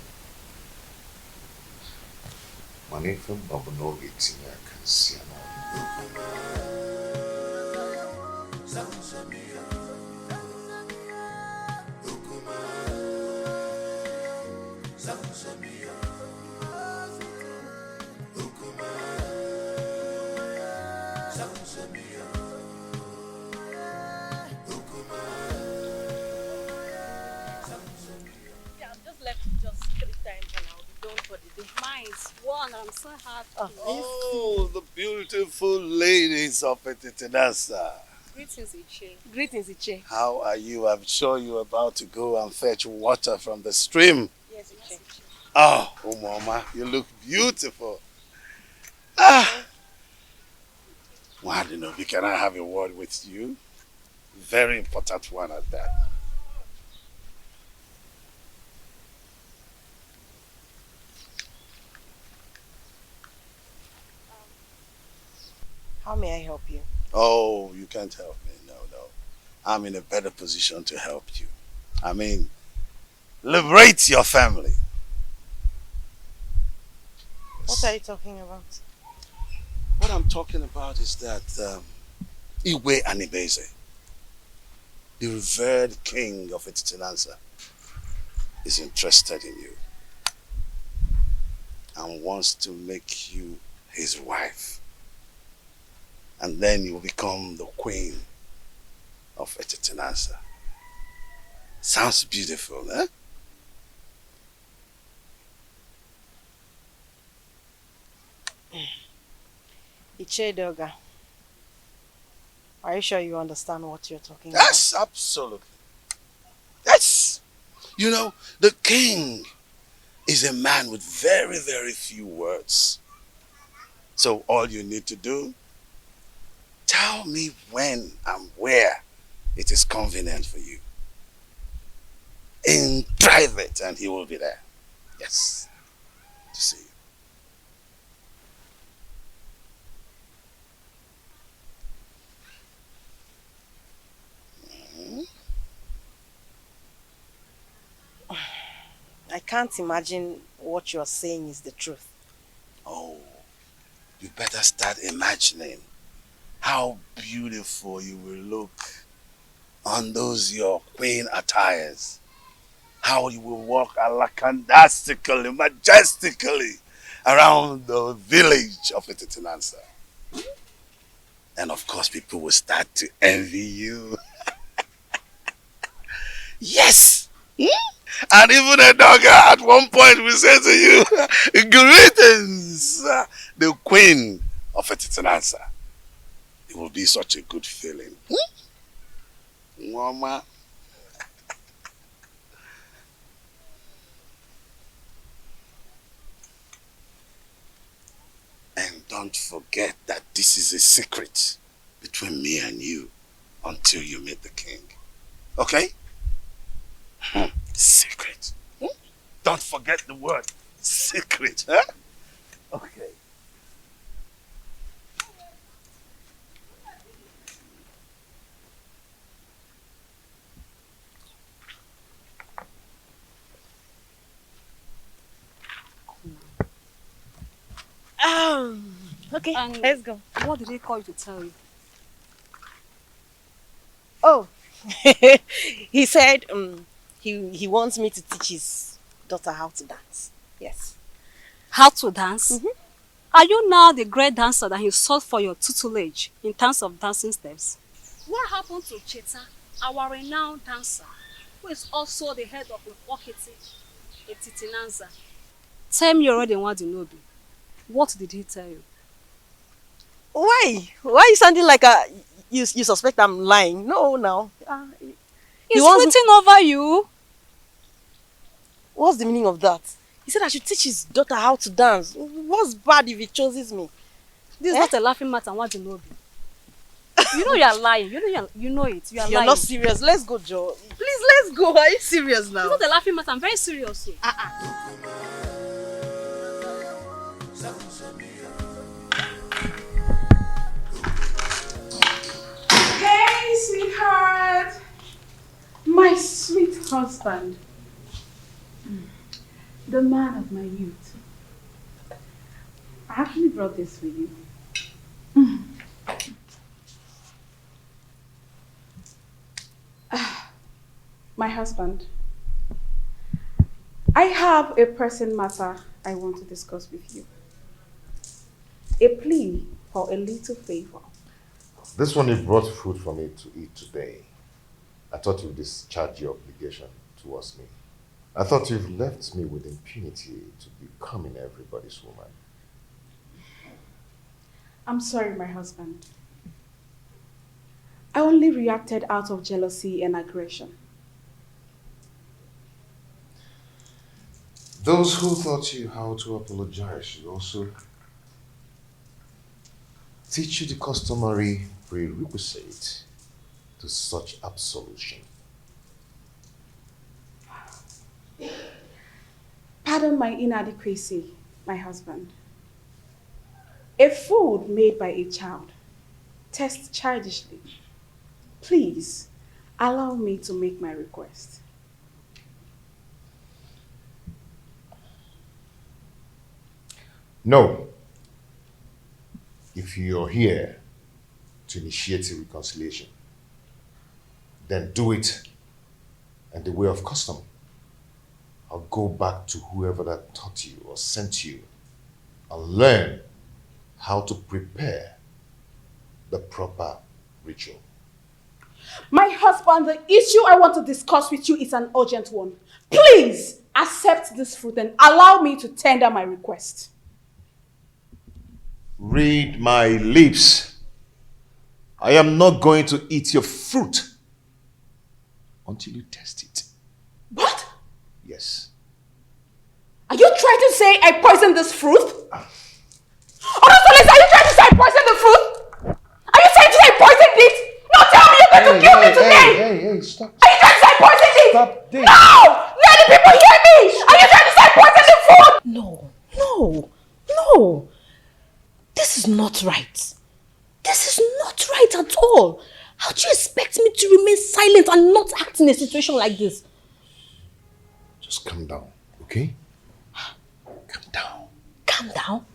Money from Obunogi Tina can see Mine's one, I'm so happy. Oh, the beautiful ladies of Etitinasa. Greetings, Iche. Greetings, Iche. How are you? I'm sure you're about to go and fetch water from the stream. Yes, Iche. Oh, Mama, you look beautiful. Ah! Wadinobi, can I have a word with you? Very important one at that. How may I help you? Oh, you can't help me. No. I'm in a better position to help you. I mean, liberate your family. What are you talking about? What I'm talking about is that Iwe Anibeze, the revered king of Etitinanza, is interested in you and wants to make you his wife. And then you will become the queen of Etitinanza. Sounds beautiful, eh? Ichedoga, are you sure you understand what you're talking Yes, absolutely. Yes. You know, the king is a man with very, very few words. So all you need to do, tell me when and where it is convenient for you. In private, and he will be there. Yes. To see you. I can't imagine what you're saying is the truth. Oh, you better start imagining how beautiful you will look on those your queen attires. How you will walk alakandastically, majestically around the village of Ititinansa. And of course, people will start to envy you. Yes! And even a dog at one point will say to you, greetings, the queen of Ititinansa. It will be such a good feeling. Mama. And don't forget that this is a secret between me and you until you meet the king. Okay? Secret. Don't forget the word secret. Huh? Okay. Okay, And let's go. What did he call you to tell you? Oh, he said he wants me to teach his daughter how to dance. Yes. How to dance? Are you now the great dancer that he sought for your tutelage in terms of dancing steps? What happened to Cheta, our renowned dancer, who is also the head of Okiti, Etitinanza? Tell me already what you know. What did he tell you? Why? Why are you sounding like you suspect I'm lying? No, now. He's waiting over you. What's the meaning of that? He said I should teach his daughter how to dance. What's bad if he chooses me? This is not a laughing matter. What do you know? You know you are lying. You know it. You are You're lying. not serious. Let's go, Joe. Please, let's go. Are you serious now? It's not a laughing matter. I'm very serious. Hey, sweetheart. My sweet husband. The man of my youth. I actually brought this for you. My husband. I have a pressing matter I want to discuss with you. A plea for a little favor. This one you brought food for me to eat today. I thought you'd discharge your obligation towards me. I thought you've left me with impunity to becoming everybody's woman. I'm sorry, my husband. I only reacted out of jealousy and aggression. Those who taught you how to apologize should also teach you the customary prerequisite to such absolution. Pardon my inadequacy, my husband. A food made by a child tastes childishly. Please, allow me to make my request. No. If you're here to initiate a reconciliation, then do it in the way of custom. I'll go back to whoever that taught you or sent you and learn how to prepare the proper ritual. My husband, the issue I want to discuss with you is an urgent one. Please accept this fruit and allow me to tender my request. Read my lips. I am not going to eat your fruit until you test it. What? Yes. Are you trying to say I poisoned this fruit? Honestly, are you trying to say I poisoned the fruit? Are you trying to say I poisoned it? No, tell me you're going to kill me today! Hey, stop. Are you trying to say I poisoned it? Stop this. No! Let the people hear me! Are you trying to say I poisoned the fruit? No. This is not right. This is not right at all. How do you expect me to remain silent and not act in a situation like this? Just calm down, Okay? Calm down?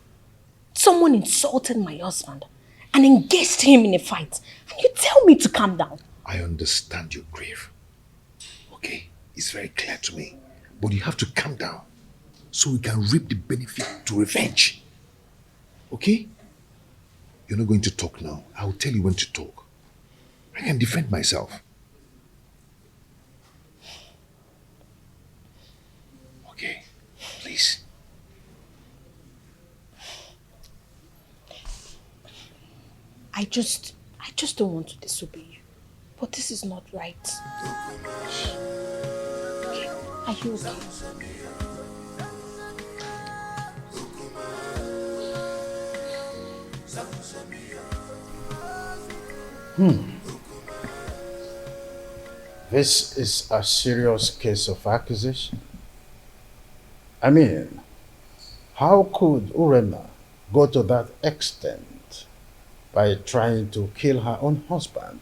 Someone insulted my husband and engaged him in a fight. And you tell me to calm down? I understand your grief. Okay? It's very clear to me. But you have to calm down so we can reap the benefit to revenge. Okay? You're not going to talk now. I will tell you when to talk. I can defend myself. Okay? Please. I just don't want to disobey you. But this is not right. Okay. Are you okay? This is a serious case of accusation. I mean, how could Urena go to that extent by trying to kill her own husband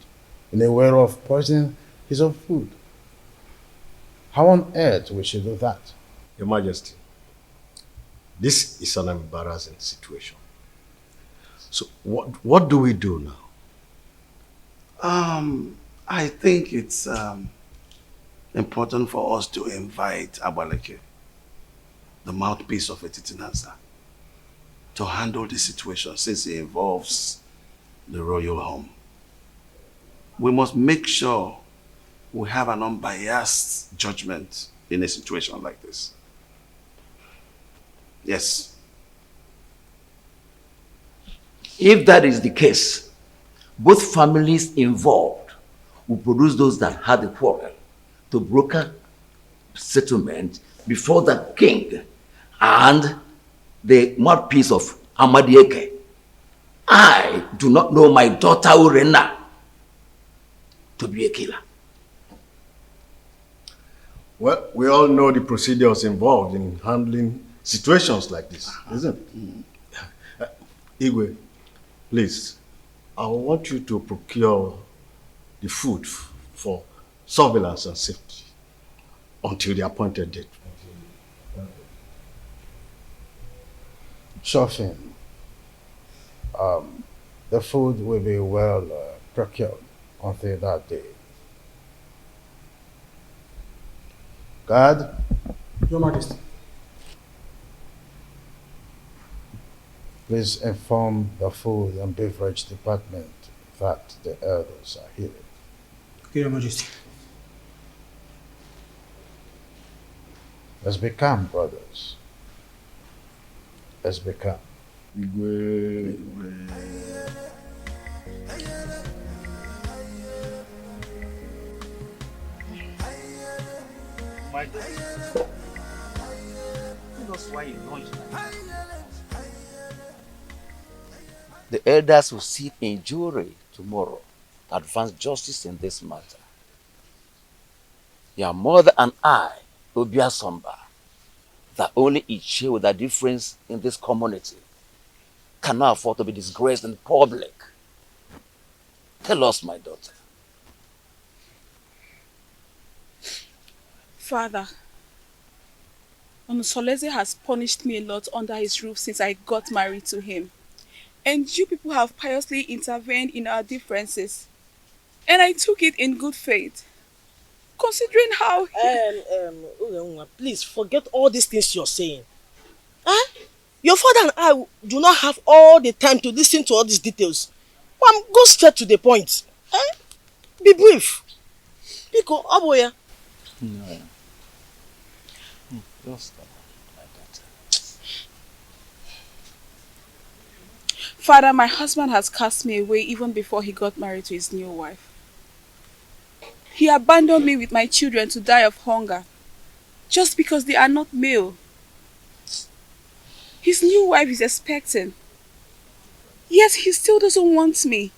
in a way of poisoning his own food? How on earth will she do that? Your Majesty, this is an embarrassing situation. So what do we do now? I think it's important for us to invite Abaleke, the mouthpiece of Etitinansa, to handle the situation since it involves the royal home. We must make sure we have an unbiased judgment in a situation like this. Yes. If that is the case, both families involved will produce those that had the quarrel to broker settlement before the king and the mouthpiece of Amadieke. I do not know my daughter Urena to be a killer. Well, we all know the procedures involved in handling situations like this, isn't it? Igwe, please, I want you to procure the food for surveillance and safety until the appointed date. Sure thing. The food will be well procured until that day. Guard. Your Majesty. Please inform the food and beverage department that the elders are here. Okay, Your Majesty. Let's be calm, brothers. Let's be calm. The elders will sit in jury tomorrow to advance justice in this matter. Your mother and I, Obia Somba, the only issue with a difference in this community, cannot afford to be disgraced in public. Tell us, my daughter. Father, Onusoleze has punished me a lot under his roof since I got married to him. And you people have piously intervened in our differences. And I took it in good faith. Considering how please forget all these things you're saying. Huh? Your father and I do not have all the time to listen to all these details. Go straight to the point. Huh? Be brief. Biko, Aboya. No. Just my daughter. Father, my husband has cast me away even before he got married to his new wife. He abandoned me with my children to die of hunger, just because they are not male. His new wife is expecting, yet he still doesn't want me.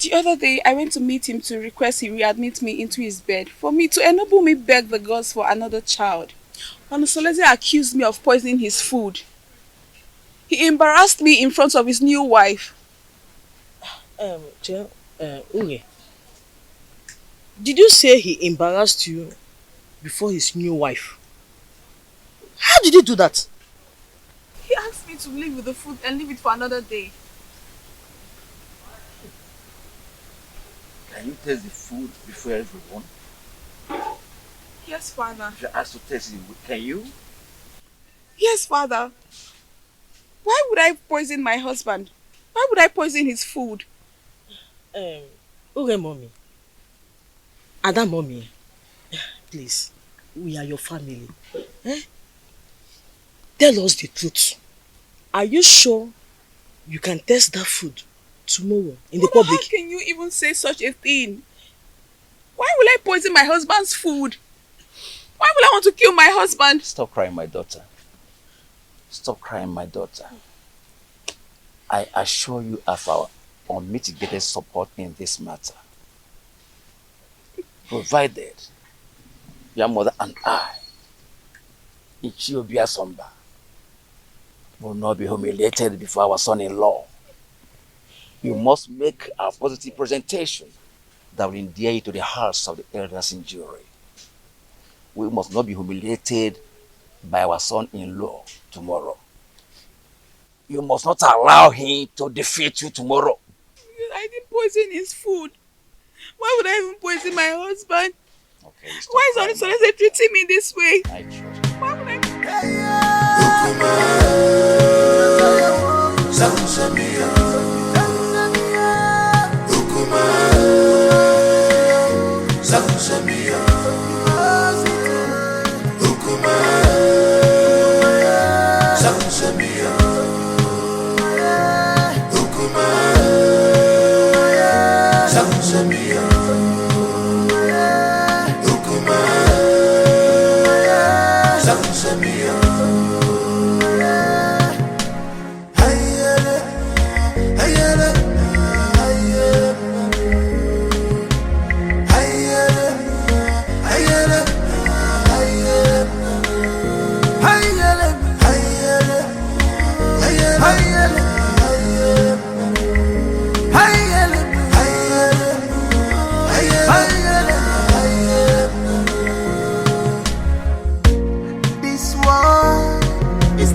The other day, I went to meet him to request he readmit me into his bed for me to enable me beg the gods for another child. Onusoleze accused me of poisoning his food. He embarrassed me in front of his new wife. Uge, did you say he embarrassed you before his new wife. How did he do that? He asked me to leave with the food and leave it for another day. Can you taste the food before everyone? Yes, Father. If you ask to taste it, can you? Yes, Father. Why would I poison my husband? Why would I poison his food? Okay, mommy. Ada mommy, please, we are your family. Tell us the truth. Are you sure you can taste that food tomorrow in the Mama, public? how can you even say such a thing? Why will I poison my husband's food? Why will I want to kill my husband? Stop crying, my daughter. Stop crying, my daughter. I assure you of our unmitigated support in this matter. Provided your mother and I, Ichiobia Somba, will not be humiliated before our son-in-law. You must make a positive presentation that will endear you to the hearts of the elders in jury. We must not be humiliated by our son-in-law tomorrow. You must not allow him to defeat you tomorrow. I didn't poison his food. Why would I even poison my husband? Okay, why is Solese treating me this way? I trust. Why would I...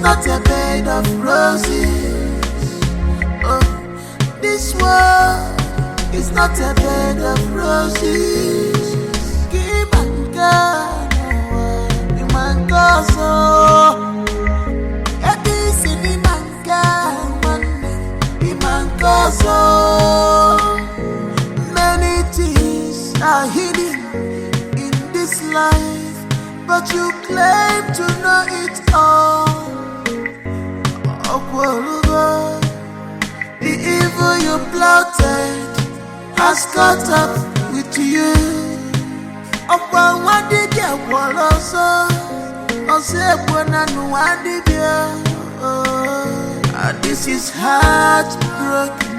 Not a bed of roses. Oh, this world is not a bed of roses. Many things are hidden in this life, but you claim to know it all. The evil you plotted has caught up with you. This is heartbroken.